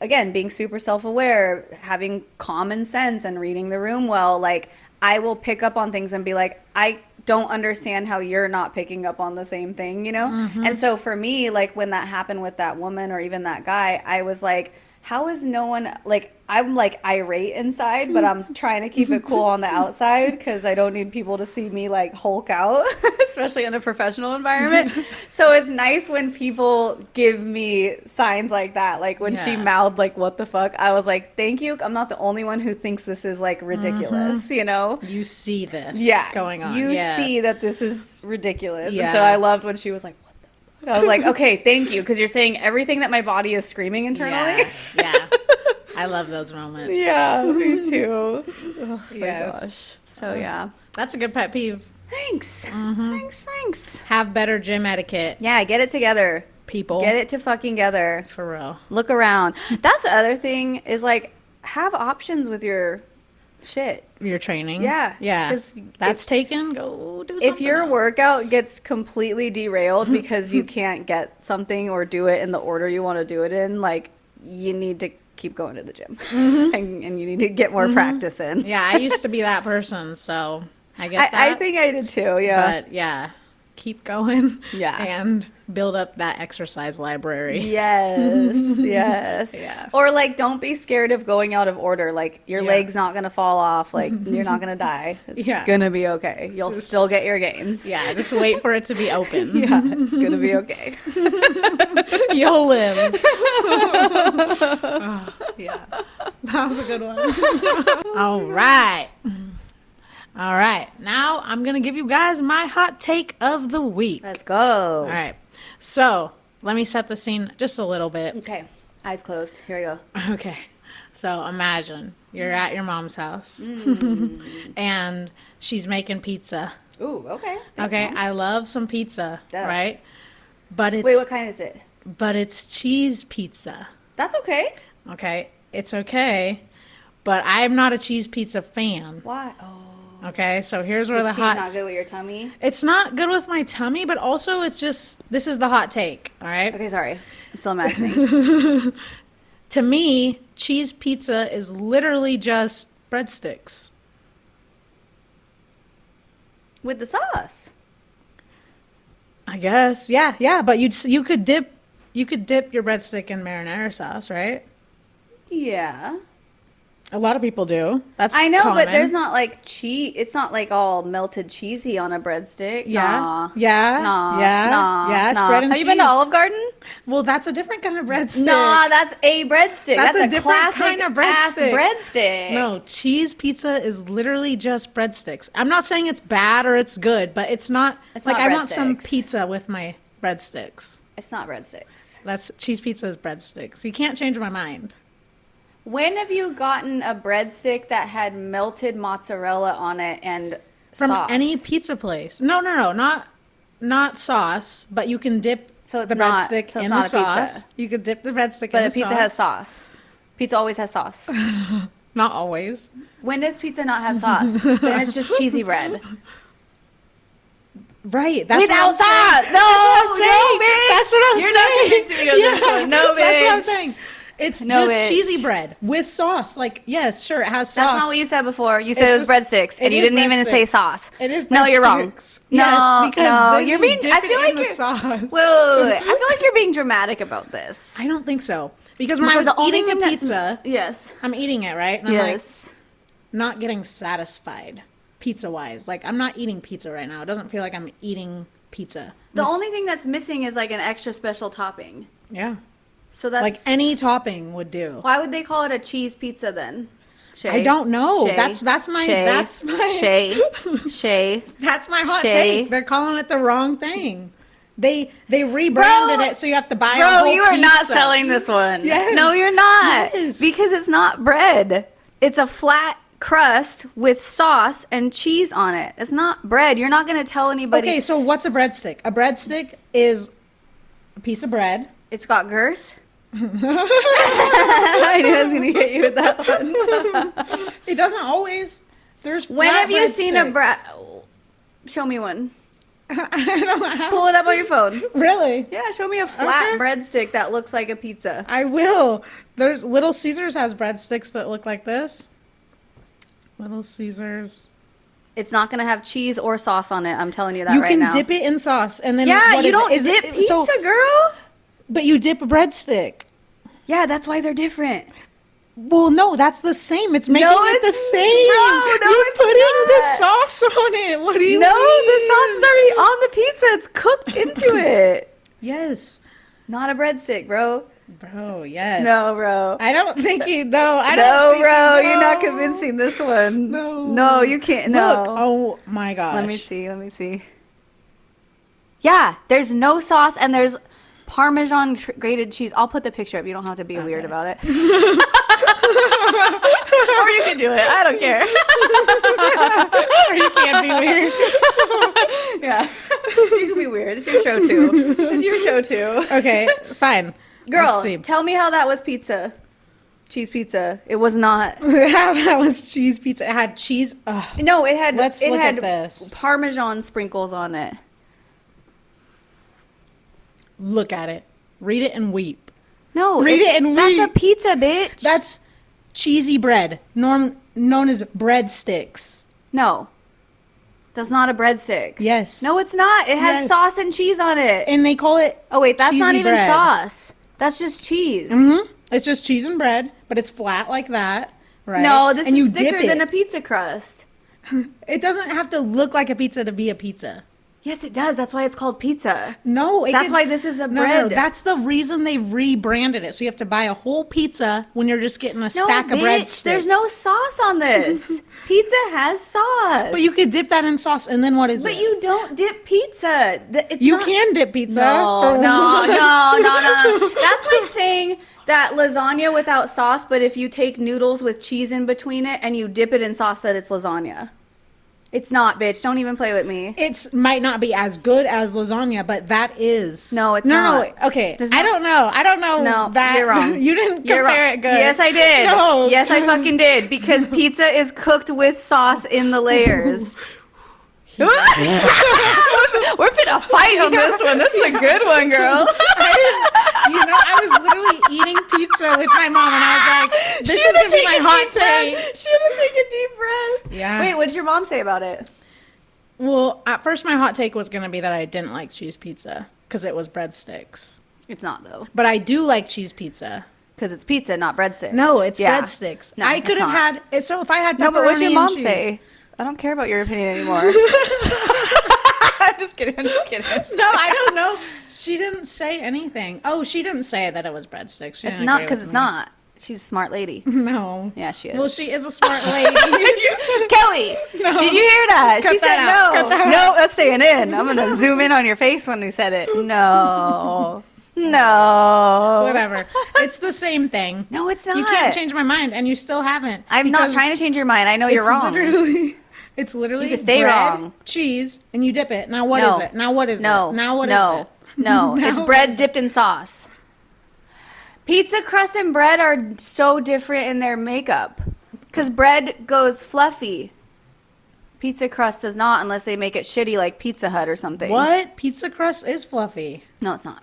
again, being super self-aware, having common sense, and reading the room well, like I will pick up on things and be like, I don't understand how you're not picking up on the same thing, And so for me, like when that happened with that woman or even that guy, I was like, how is no one, like, I'm like irate inside, but I'm trying to keep it cool on the outside because I don't need people to see me like Hulk out, especially in a professional environment. So it's nice when people give me signs like that. Like when she mouthed like, what the fuck? I was like, thank you. I'm not the only one who thinks this is like ridiculous, You see this going on. You see that this is ridiculous. Yeah. And so I loved when she was like, I was like, okay, thank you, because you're saying everything that my body is screaming internally. Yeah. I love those moments. Yeah, me too. Oh my Yes. gosh. So yeah. That's a good pet peeve. Thanks. Thanks. Have better gym etiquette, Yeah, get it together. people. Get it to fucking together. For real. Look around. That's the other thing is like have options with your shit. Your training. Yeah. Yeah. 'Cause That's taken. Go do something If your else. workout gets completely derailed because you can't get something or do it in the order you want to do it in, like you need to keep going to the gym and you need to get more practice in. Yeah, I used to be that person, so I get I that. think I did too. Yeah. But yeah, keep going. Yeah. And build up that exercise library. Yes. Yes. Yeah. Or like, don't be scared of going out of order. Like your Yeah. leg's not gonna fall off. Like you're not gonna die. It's Yeah. gonna be okay. You'll still get your gains. Yeah, just wait for it to be open. Yeah. It's gonna be okay. You'll live. Oh, yeah. That was a good one. All right. All right. Now I'm going to give you guys my hot take of the week. Let's go. All right. So let me set the scene just a little bit. Okay. Eyes closed. Here we go. Okay. So imagine you're at your mom's house and she's making pizza. Ooh, okay. Okay. I love some pizza, Duh. right? But it's Wait, what kind is it? but it's cheese pizza. That's okay. Okay. It's okay. But I'm not a cheese pizza fan. Why? Oh. Okay, so here's where Is the cheese hot. not good with your tummy? It's not good with my tummy, but also it's just this is the hot take. All right. Okay, sorry. I'm still imagining. To me, cheese pizza is literally just breadsticks. With the sauce. I guess, yeah. But you could dip your breadstick in marinara sauce, right? Yeah. A lot of people do. That's I know, common. but there's not like cheese. It's not like all melted cheesy on a breadstick. Yeah, Nah. yeah, Nah. yeah, Nah. yeah. It's nah. bread and Have cheese. you been to Olive Garden? Well, that's a different kind of breadstick. Nah, that's a breadstick. That's a a different classic kind of ass breadstick. breadstick. No, cheese pizza is literally just breadsticks. I'm not saying it's bad or it's good, but it's not It's like not I want some breadsticks. pizza with my breadsticks. It's not breadsticks. That's cheese pizza is breadsticks. You can't change my mind. When have you gotten a breadstick that had melted mozzarella on it and From sauce? any pizza place. No, not sauce, but you can dip So it's the not- breadstick so it's in not the a pizza. sauce. You could dip the breadstick But in a the pizza sauce. has sauce. Pizza always has sauce. Not always. When does pizza not have sauce? Then it's just cheesy bread. Right. That's Without what I'm saying. sauce! No, That's what I'm You're saying. not convincing me of this one. No, That's what I'm bitch. saying. It's No, just bitch. cheesy bread with sauce. Like, yes, sure, it has sauce. That's not what you said before. You said It's it was just- breadsticks, and it you is didn't even say breadsticks. sauce. It is No, you're wrong. breadsticks. No, Yes, because no, then you're you being. dip I it feel in like the you're. sauce. Wait. I feel like you're being dramatic about this. I don't think so. Because when I Because was the only eating the thing that's- pizza, Yes. I'm eating it, right? And I'm Yes. like, not getting satisfied pizza-wise. Like, I'm not eating pizza right now. It doesn't feel like I'm eating pizza. The only thing that's missing is like an extra special topping. Yeah. So that's Like, any topping would do. Why would they call it a cheese pizza then? Shay? I don't know. Shay? That's my Shay? that's my Shay. That's my hot Shay. take. They're calling it the wrong thing. They rebranded Bro, it so you have to buy a Bro, whole you are not pizza. selling this one. Yes. No, you're not. Yes. Because it's not bread. It's a flat crust with sauce and cheese on it. It's not bread. You're not going to tell anybody. Okay, so what's a breadstick? A breadstick is a piece of bread. It's got girth. I knew I was going to get you with that one. It doesn't always. There's When flat have you seen a breadsticks. bread? Show me one. I don't know. Pull it up on your phone. Really? Yeah, show me a flat Okay. breadstick that looks like a pizza. I will. There's Little Caesars has breadsticks that look like this. Little Caesars. It's not going to have cheese or sauce on it. I'm telling you that You right can now. dip it in sauce and then Yeah, what you is it? don't Is dip it, pizza, so, girl. but you dip a breadstick. Yeah, that's why they're different. Well, no, that's the same. It's making No, it the it's- same. no, You're it's putting not. the sauce on it. What do you No, mean? the sauce is already on the pizza. It's cooked into it. Yes. Not a breadstick, bro. Bro, yes. No, bro. I don't think you know. I don't No, think bro. you You're not know. convincing this one. No. No, you can't. No. Look. Oh my gosh. Let me see. Let me see. Yeah, there's no sauce and there's Parmesan grated cheese. I'll put the picture up. You don't have to be weird about it. Or you can do it. I don't care. Or you can't be weird. Yeah. You can be weird. It's your show too. It's your show too. Okay, fine. Girl, Let's see. tell me how that was pizza. Cheese pizza. It was not. That was cheese pizza. It had cheese. Ugh. No, it had. Let's it look had at this. Parmesan sprinkles on it. Look at it. Read it and weep. No, Read it and that's a weep. pizza, bitch. That's cheesy bread, known as breadsticks. no. That's not a breadstick. Yes. No, it's not. It has Yes. sauce and cheese on it. And they call it. Oh wait, that's not cheesy even bread. sauce. That's just cheese. Mm-hmm. It's just cheese and bread, but it's flat like that, right? No, this and is you thicker dip than it. a pizza crust. It doesn't have to look like a pizza to be a pizza. Yes, it does. That's why it's called pizza. No, That's why this is a bread. No, that's the reason they rebranded it. So you have to buy a whole pizza when you're just getting a stack of breadsticks. There's no sauce on this. Pizza has sauce. But you could dip that in sauce, and then what is it? But you don't dip pizza. You can dip pizza. No. That's like saying that lasagna without sauce, but if you take noodles with cheese in between it and you dip it in sauce, that it's lasagna. It's not, bitch. Don't even play with me. It might not be as good as lasagna, but that is. No, it's not. No, okay. I don't know. No, that. you're wrong. You didn't compare it good. Yes, I did. No. Yes, I fucking did. Because pizza is cooked with sauce in the layers. We're finna fight on this one. This is a good one, girl. I was literally eating pizza with my mom, and I was like, this is going to be my hot take. She had to take a deep breath. Yeah. Wait, what did your mom say about it? Well, at first my hot take was going to be that I didn't like cheese pizza because it was breadsticks. It's not, though. But I do like cheese pizza. Because it's pizza, not breadsticks. No, it's breadsticks. No, I could have had... So if I had pepperoni No, but what'd your mom and cheese, say? I don't care about your opinion anymore. I'm just kidding. No, I don't know. She didn't say anything. Oh, she didn't say that it was breadsticks. It's not because it's not. She's a smart lady. No. Yeah, she is. Well, she is a smart lady. Kelly, no. Did you hear that? Cut she that said out. no. Cut that No, out. that's staying in. I'm going to zoom in on your face when you said it. No. No. Whatever. It's the same thing. No, it's not. You can't change my mind, and you still haven't. I'm not trying to change your mind. I know you're wrong. It's literally you can stay bread, wrong. cheese, and you dip it. Now what is it? Now what is it? Now what is it? No, it's bread dipped in sauce. Pizza crust and bread are so different in their makeup. Because bread goes fluffy. Pizza crust does not unless they make it shitty like Pizza Hut or something. What? Pizza crust is fluffy. No, it's not.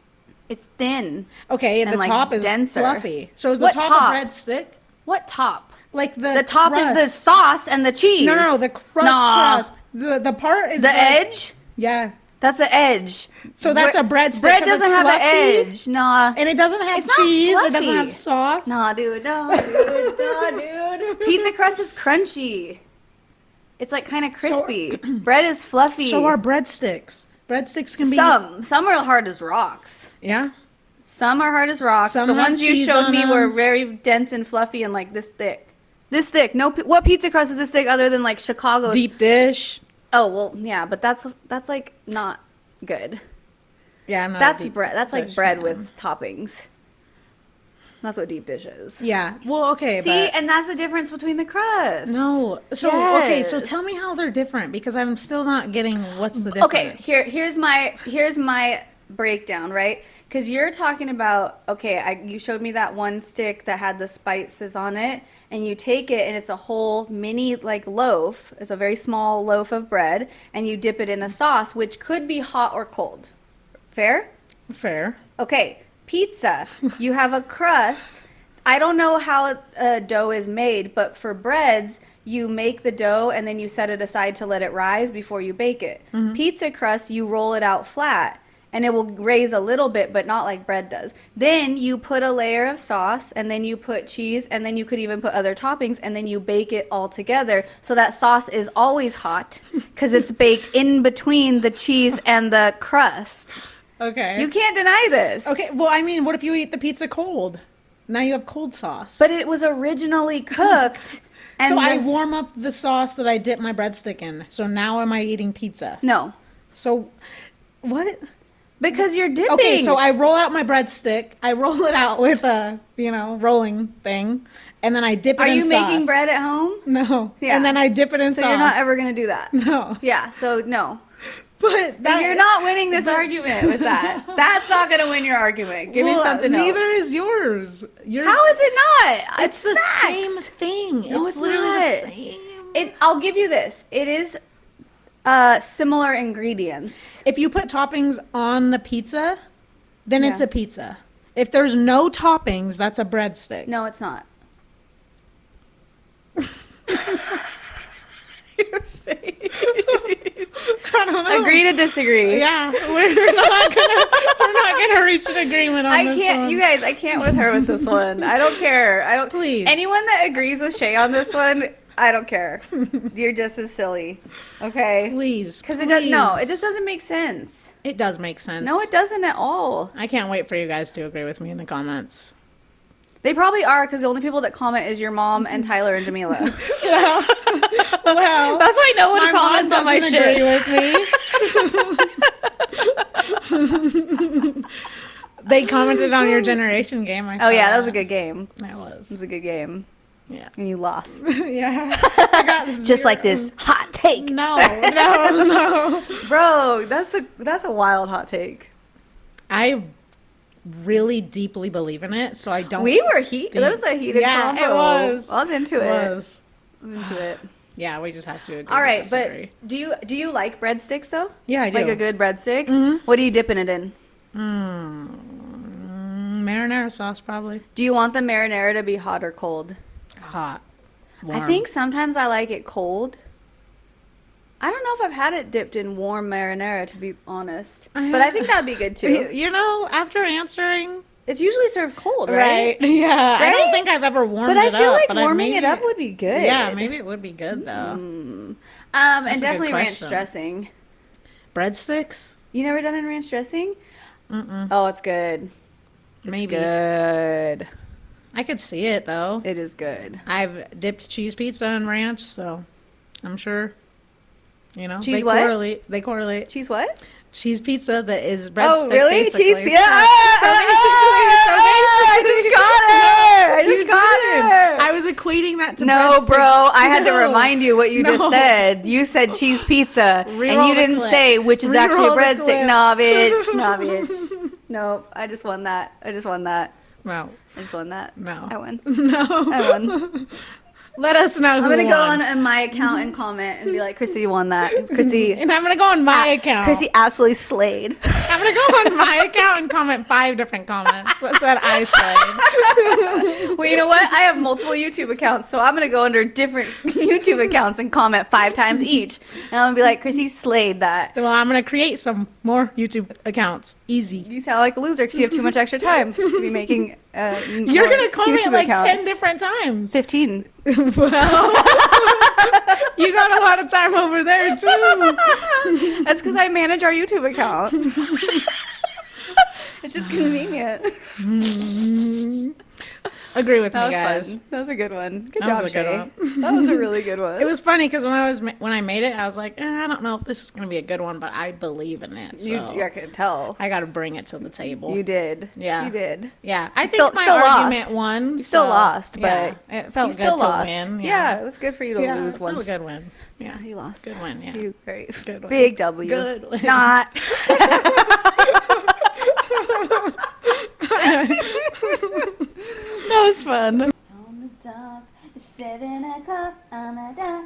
It's thin. Okay, the like top is denser. fluffy. So is the What top top? a breadstick? What top? Like the top crust. is the sauce and the cheese. No, the crust. The part is the like, edge. Yeah. That's an edge. So that's a breadstick. Bread doesn't have fluffy, an edge. Nah. And it doesn't have It's not cheese. It fluffy. doesn't have sauce. Nah, dude. Dude. Pizza crust is crunchy. It's like kind of crispy. Bread is fluffy. So are breadsticks. Breadsticks can be Some are hard as rocks. Yeah. Some are hard as rocks. Some the have ones you cheese showed on me them. were very dense and fluffy and like this thick. This thick. No, what pizza crust is this thick other than like Chicago? Deep dish. Oh well, yeah, but that's like not good. Yeah, I'm not That's a deep bread. That's like dish bread fan. with toppings. That's what deep dish is. Yeah. Well, okay. See, and that's the difference between the crust. No. So okay. So tell me how they're different because I'm still not getting what's the difference. Okay. Here's my breakdown, right? Because you're talking about you showed me that one stick that had the spices on it, and you take it and it's a whole mini like loaf. It's a very small loaf of bread, and you dip it in a sauce, which could be hot or cold. Fair? Fair. Okay. Pizza. You have a crust. I don't know how dough is made, but for breads, you make the dough and then you set it aside to let it rise before you bake it. Mm-hmm. Pizza crust, you roll it out flat and it will raise a little bit, but not like bread does. Then you put a layer of sauce and then you put cheese and then you could even put other toppings and then you bake it all together so that sauce is always hot because it's baked in between the cheese and the crust. Okay. You can't deny this. Okay. Well, I mean, what if you eat the pizza cold? Now you have cold sauce. But it was originally cooked. And so I warm up the sauce that I dip my breadstick in. So now am I eating pizza? No. So what? Because you're dipping. Okay, so I roll out my breadstick. I roll it out with a, rolling thing. And then I dip it in sauce. Are you making bread at home? No. Yeah. And then I dip it in sauce. So you're not ever going to do that? No. Yeah, so no. But you're not winning this argument with that. That's not going to win your argument. Give me something else. Neither is yours. How is it not? It's the facts. same thing. No, it's literally not. the same. I'll give you this. It is similar ingredients. If you put toppings on the pizza, then it's a pizza. If there's no toppings, that's a breadstick. No, it's not. Your face. I don't know. Agree to disagree. Yeah, we're not gonna reach an agreement on this one. You guys, I can't with her with this one. I don't care. Please. Anyone that agrees with Shay on this one, I don't care. You're just as silly. Okay? Please. Because it does no, it just doesn't make sense. It does make sense. No, it doesn't at all. I can't wait for you guys to agree with me in the comments. They probably are because the only people that comment is your mom and Tyler and Jamila. Well, That's why no one comments on my doesn't shit. agree with me. They commented on your generation game. I saw Oh yeah, that was a good game. That It was was. a good game. Yeah. And you lost. Yeah. I got Just like this hot take. No. Bro, that's a wild hot take. I really deeply believe in it, so I don't. We were that was a heated Yeah, combo. it was. I was into It it. was. I was into it. Yeah, we just have to agree. All right, to but disagree. do you like breadsticks though? Yeah, I do. Like a good breadstick? What are you dipping it in? Marinara sauce, probably. Do you want the marinara to be hot or cold? Hot. Warm. I think sometimes I like it cold. I don't know if I've had it dipped in warm marinara, to be honest. But I think that'd be good too. You know, after answering. It's usually served cold, right? Yeah. I Right? don't think I've ever warmed But I it feel up. like but warming it up would be good. Yeah, maybe it would be good, though. And a good definitely ranch question. dressing. Breadsticks? You never done in ranch dressing? Oh, it's good. It's Maybe. good. I could see it, though. It is good. I've dipped cheese pizza in ranch, so I'm sure, you know. Cheese they what? correlate. They correlate. Cheese what? Cheese pizza that is breadstick, Oh, really? basically. Cheese pizza? So basically, I just got her. I was equating that to No, breadsticks. bro, I had to No. remind you what you just No. said. You said cheese pizza, and Reroll you the didn't clip. say which is actually a Reroll the breadstick. clip. Nah, bitch. Nah, bitch. No, I just won that. I just won that. No. I just won that. No. I won. No. I won. Let us know who I'm gonna go won. on my account and comment and be like, Chrissy, you won that. Chrissy, And I'm going to go on my account. Chrissy absolutely slayed. I'm going to go on my account and comment 5 different comments. That's what I said. Well, you know what? I have multiple YouTube accounts, so I'm gonna go under different YouTube accounts and comment 5 times each. And I'm gonna be like, Chrissy slayed that. Well, I'm going to create some more YouTube accounts. Easy. You sound like a loser because you have too much extra time to be making. You're going to comment YouTube like accounts. 10 different times. 15. Well, you got a lot of time over there, too. That's because I manage our YouTube account. It's just convenient. Agree with That me, was guys. fun. That was a good one. Good That was job, a good Shay. one. That was a really good one. It was funny because when I made it, I was like, I don't know if this is going to be a good one, but I believe in it. So I could tell. I got to bring it to the table. You did. Yeah. You did. Yeah, I think Still- my still argument lost. won. You still so, lost, yeah, but it felt you good still to lost. win. Yeah, it was good for you to Yeah, lose it felt once. a good win. Yeah, You lost. good win. Yeah, You great. Good win. Big W. Good win. Not. That was fun. It's on the dot, it's 7 o'clock on the dot.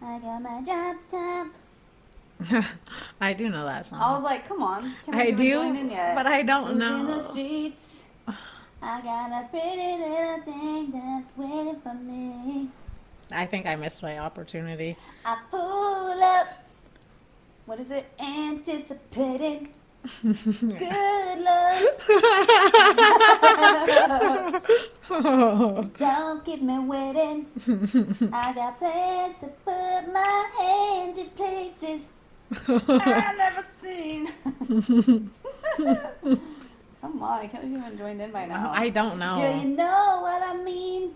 I got my job time. I do know that song. I was like, come on. Can we I even do, join in yet? but I don't Who's in the know. streets? I got a pretty little thing that's waiting for me. I think I missed my opportunity. I pull up. What is it? Anticipating. Good love. Don't keep me waiting. I got plans to put my hands in places I've never seen. Come on. I can't believe you haven't joined in by now. I don't Yeah, know. you know what I mean.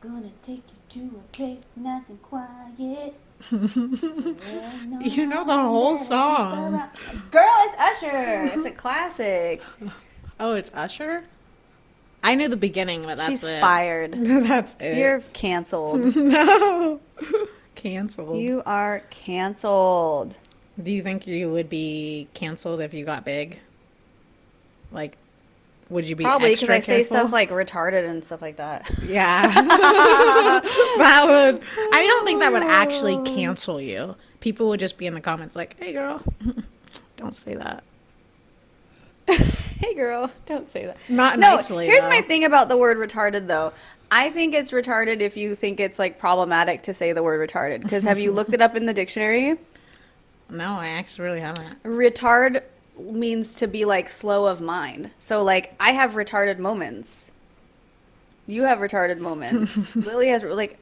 Gonna take you to a place nice and quiet. You know the whole song. Girl, it's Usher. It's a classic. Oh, it's Usher? I knew the beginning, but that's She's it. fired. That's it. You're canceled. no. Canceled. You are canceled. Do you think you would be canceled if you got big? Like, would you be Probably because extra I say careful? stuff like retarded and stuff like that. Yeah. That would. I don't think that would actually cancel you. People would just be in the comments like, "Hey, girl, don't say that." Hey, girl, don't say that. Not No, nicely. here's though. my thing about the word retarded, though. I think it's retarded if you think it's like problematic to say the word retarded. Because have you looked it up in the dictionary? No, I actually really haven't. Retard means to be like slow of mind. So like I have retarded moments. You have retarded moments. Lily has like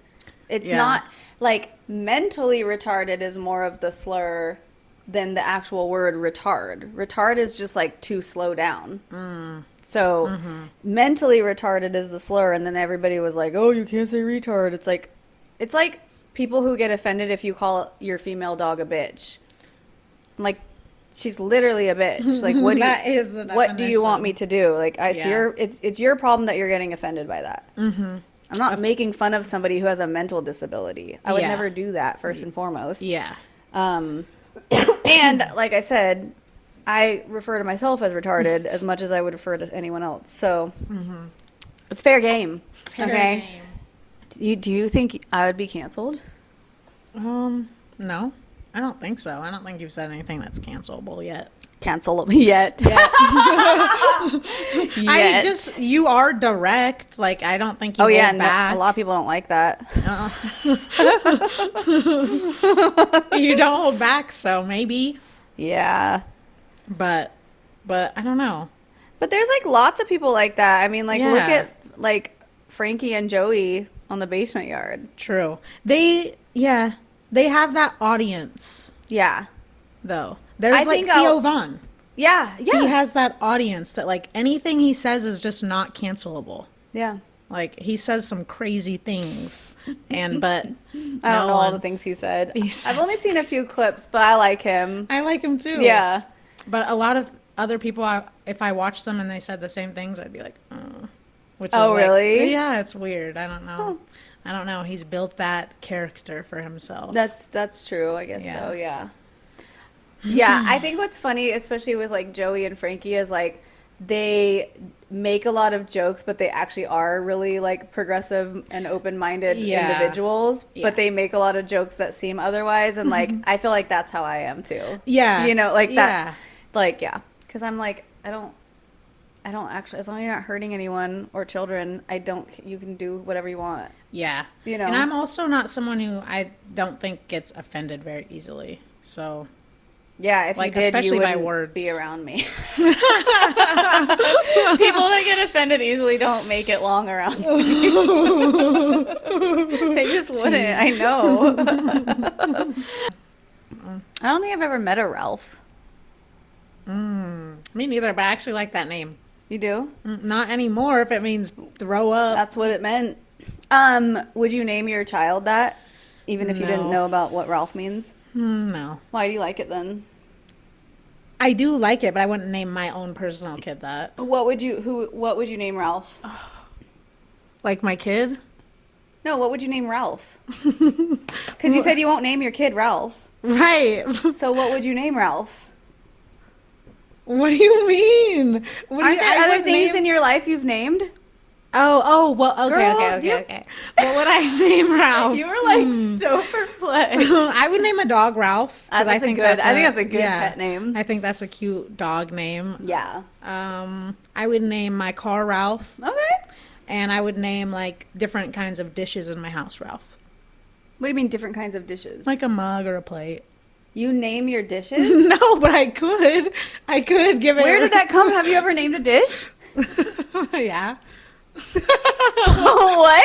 It's Yeah. not like mentally retarded is more of the slur than the actual word retard. Retard is just like to slow down. So mentally retarded is the slur, and then everybody was like, "Oh, you can't say retard." It's like people who get offended if you call your female dog a bitch. I'm like, she's literally a bitch. Like, what do That you is the what do you want definition. me to do? Like, it's Yeah. it's your problem that you're getting offended by that. I'm not making fun of somebody who has a mental disability. I would Yeah. never do that first and foremost. Yeah. And like I said, I refer to myself as retarded as much as I would refer to anyone else. So it's fair game. Okay. Do you think I would be canceled? No, I don't think so. I don't think you've said anything that's cancelable yet. Cancel me yet. I just, you are direct. Like, I don't think you Oh hold yeah, no, back. a lot of people don't like that. You don't hold back, so maybe. Yeah. But I don't know. But there's like lots of people like that. I mean, like look Yeah. at like Frankie and Joey on the Basement Yard. True. They have that audience, Yeah. though. There's I like think Theo I'll- Vaughn. Yeah. Yeah. He has that audience that, like, anything he says is just not cancelable. Yeah. Like, he says some crazy things, but I don't know all the things he said. He I've says only seen a few clips, but I like him. I like him too. Yeah. But a lot of other people, if I watched them and they said the same things, I'd be like, oh. Which Oh, is like, really? yeah, it's weird. I don't know. I don't know. He's built that character for himself. That's true. I guess Yeah. so. Yeah. Yeah. I think what's funny, especially with like Joey and Frankie, is like they make a lot of jokes, but they actually are really like progressive and open-minded Yeah. individuals. Yeah. But they make a lot of jokes that seem otherwise, and like I feel like that's how I am too. Yeah. You know, like that. Yeah. Like because I'm like I don't actually, as long as you're not hurting anyone or children, you can do whatever you want. Yeah. You know. And I'm also not someone who I don't think gets offended very easily. So, Yeah, if like, you did, especially you by wouldn't words. be around me. People that get offended easily don't make it long around me. They just wouldn't. I know. I don't think I've ever met a Ralph. me neither, but I actually like that name. You do? Not anymore if it means throw up. That's what it meant. Would you name your child that, even if you didn't No. know about what Ralph means? No. Why do you like it then? I do like it, but I wouldn't name my own personal kid that. What would you name Ralph? Like my kid? No, what would you name Ralph? Because you said you won't name your kid Ralph. Right. So what would you name Ralph? What do you mean? What do Aren't you, there I other would things name- in your life you've named? Oh, well, okay, Girl, okay, do you- okay. What would I name Ralph? You were like so perplexed. I would name a dog Ralph. 'cause That's I think I think that's a good yeah, pet name. I think that's a cute dog name. Yeah. I would name my car Ralph, Okay. and I would name like different kinds of dishes in my house Ralph, What do you mean different kinds of dishes? like a mug or a plate. You name your dishes? No, but I could give it. Where did that come? Have you ever named a dish? Yeah. What?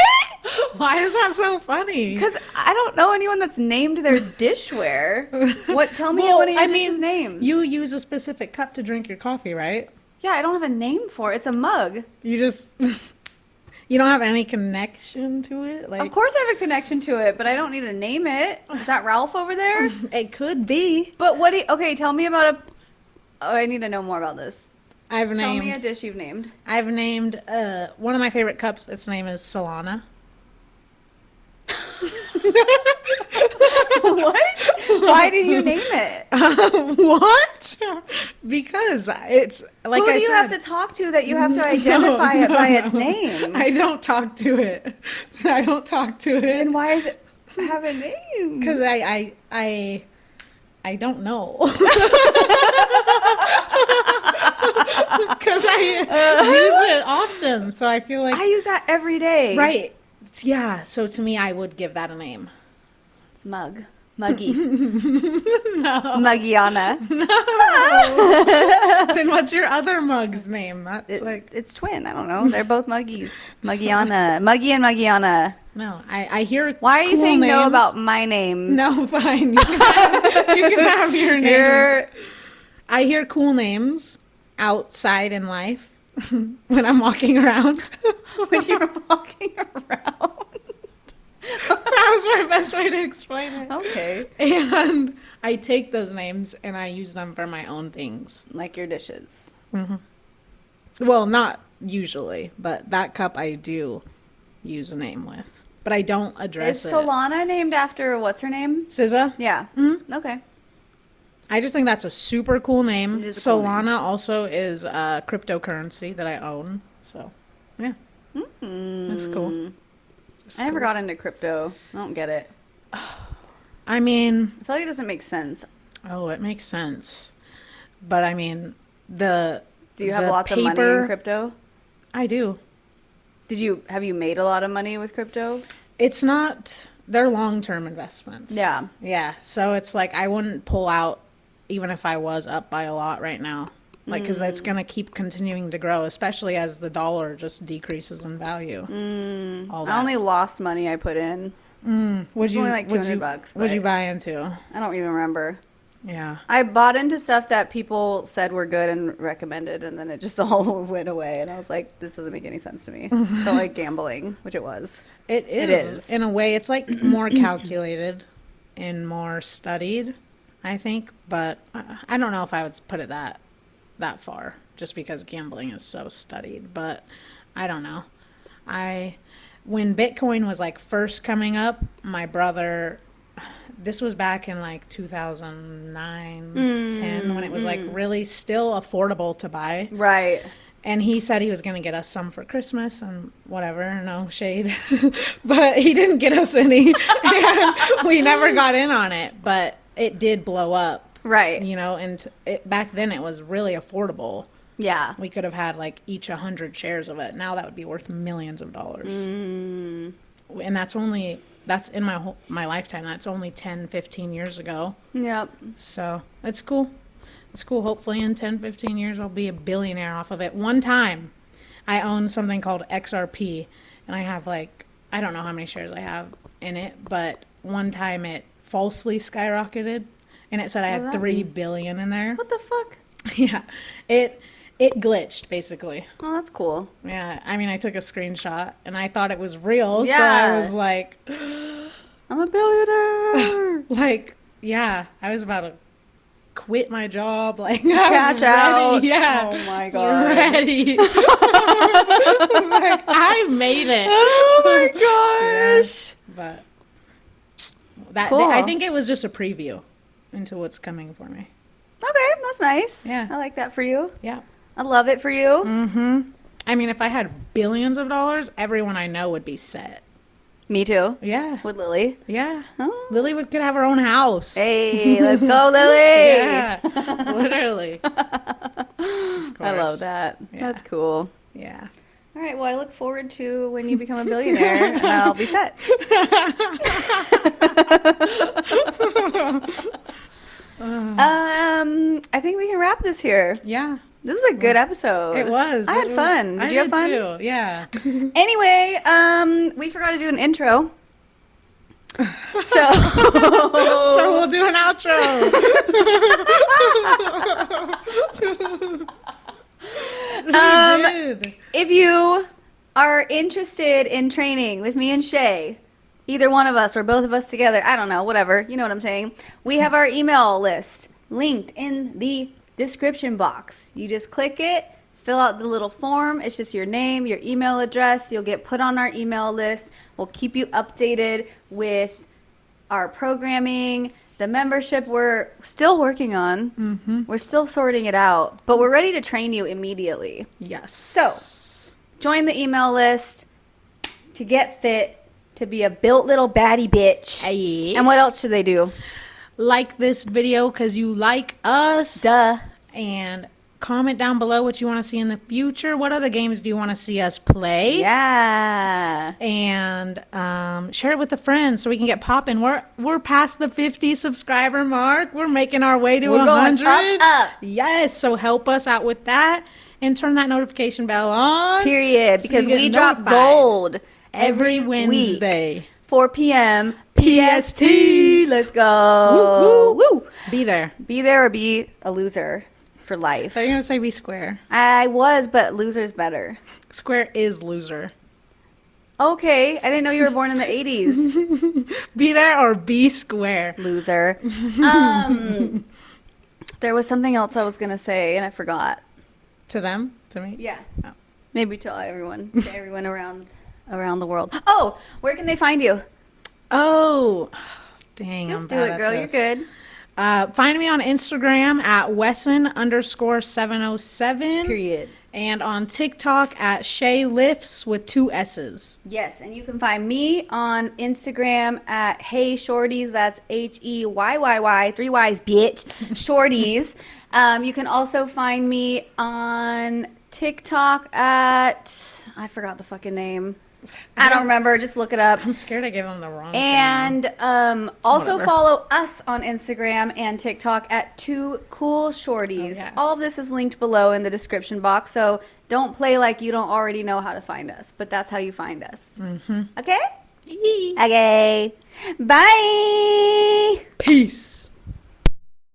Why is that so funny? Because I don't know anyone that's named their dishware. What? Tell me one of your dishes' names. You use a specific cup to drink your coffee, right? Yeah, I don't have a name for it. It's a mug. You just you don't have any connection to it. Like Of course I have a connection to it, but I don't need to name it. Is that Ralph over there? it could be. But okay, tell me about Oh, I need to know more about this. I've Tell me a named dish you've named. I've named one of my favorite cups. Its name is Solana. What? Why did you name it? What? Because it's like Who I do you said. have to talk to that you have to identify it by its name? I don't talk to it. I don't talk to it Then why does it have a name? because I don't know. Because I use it often, so I feel like I use that every day. right. Yeah. So to me, I would give that a name. It's mug. Muggy. No. Muggiana. Then what's your other mug's name? That's It's twin. I don't know. They're both Muggies. Muggiana. Muggy and Muggiana. no. I hear. Why are you cool saying no names. about my names? No, fine. You can have your names. You're... I hear cool names outside in life when I'm walking around. when you're walking around. That was my best way to explain it. Okay. And I take those names and I use them for my own things. Like your dishes. Well, not usually, but that cup I do use a name with. But I don't address Is it. Solana named after what's her name? SZA? Yeah. Okay. I just think that's a super cool name. It is a cool Solana name. also is a cryptocurrency that I own. So, yeah. That's cool. I never got into crypto. I don't get it. I mean, I feel like it doesn't make sense. oh, it makes sense. But I mean, the Do you have the lots of money in crypto? I do. Have you made a lot of money with crypto? It's not, they're long-term investments. Yeah. Yeah. So it's like I wouldn't pull out even if I was up by a lot right now. Like, because it's going to keep continuing to grow, especially as the dollar just decreases in value. All I that. only lost money I put in. Would only like $200, Would but- you buy into? I don't even remember. Yeah. I bought into stuff that people said were good and recommended, and then it just all went away. And I was like, this doesn't make any sense to me. Felt like gambling, which it was. It is. It is. In a way, it's like more calculated and more studied, I think. But I don't know if I would put it that far, just because gambling is so studied. But I don't know. When Bitcoin was like first coming up, my brother, this was back in like 2009, 10, when it was like really still affordable to buy. Right. And he said he was going to get us some for Christmas and whatever, no shade. But he didn't get us any. And we never got in on it. But it did blow up. Right. You know, and back then it was really affordable. Yeah. We could have had like each 100 shares of it. Now that would be worth millions of dollars. And that's in my lifetime. That's only 10, 15 years ago. Yep. So it's cool. It's cool. Hopefully in 10, 15 years, I'll be a billionaire off of it. One time, I owned something called XRP, and I have like, I don't know how many shares I have in it, but one time it falsely skyrocketed, and it said I does had that 3 billion in there. What the fuck? Yeah. It glitched, basically. Oh, that's cool. Yeah. I mean, I took a screenshot, and I thought it was real, so Yeah. I was like, I'm a billionaire. like, yeah, I was about to quit my job, like I Cash was ready. out. Yeah. Oh my I was God. ready. I was like, I made it. Oh my gosh. But that Cool. I think it was just a preview into what's coming for me. Okay, that's nice. Yeah. I like that for you. Yeah. I love it for you. I mean, if I had billions of dollars, everyone I know would be set. Me too. Yeah. With Lily. Yeah. Oh. Lily could have her own house. Hey, let's go, Lily. Yeah. Literally. Of I love course. that. Yeah. That's cool. Yeah. All right, well, I look forward to when you become a billionaire and I'll be set. I think we can wrap this here. Yeah. This was a good episode. It was. I had fun. Did you have fun? Too. Yeah. Anyway, we forgot to do an intro. So, So we'll do an outro. We did. if you are interested in training with me and Shay, either one of us or both of us together, I don't know, whatever, you know what I'm saying. We have our email list linked in the description box. You just click it, fill out the little form. It's just your name, your email address. You'll get put on our email list. We'll keep you updated with our programming. The membership we're still working on. We're still sorting it out, but we're ready to train you immediately. Yes. So, join the email list to get fit, to be a built little baddie bitch. Hey. And what else should they do? Like this video because you like us. Duh. And Comment down below what you want to see in the future. What other games do you want to see us play? Yeah. And share it with a friend so we can get popping. We're past the 50 subscriber mark. We're making our way to We're going 100. up. Yes, so help us out with that and turn that notification bell on. Period. so Because you get we drop notified gold every week, Wednesday. 4 p.m. PST. Let's Woo, go. woo. Be there. Be there or be a loser for life. I thought you were going to say be square. I was, but loser's better. Square is loser. Okay. I didn't know you were born in the 80s. Be there or be square. Loser. There was something else I was going to say, and I forgot. To them? To me? Yeah. Oh. Maybe to everyone. To everyone around the world. Oh, where can they find you? Oh, dang. Just I'm do bad it, at girl. this. You're good. Find me on Instagram at Wesson_707. Period. And on TikTok at Shay Lifts with 2 S's. Yes, and you can find me on Instagram at Hey Shorties. That's HEYYY, 3 Y's, bitch. Shorties. You can also find me on TikTok at, I forgot the fucking name. I don't remember. Just look it up. I'm scared I gave them the wrong And also Whatever. follow us on Instagram and TikTok at 2 Cool Shorties. Oh, yeah. All of this is linked below in the description box, so don't play like you don't already know how to find us, but that's how you find us. Mm-hmm. Okay? Okay. Bye. Peace.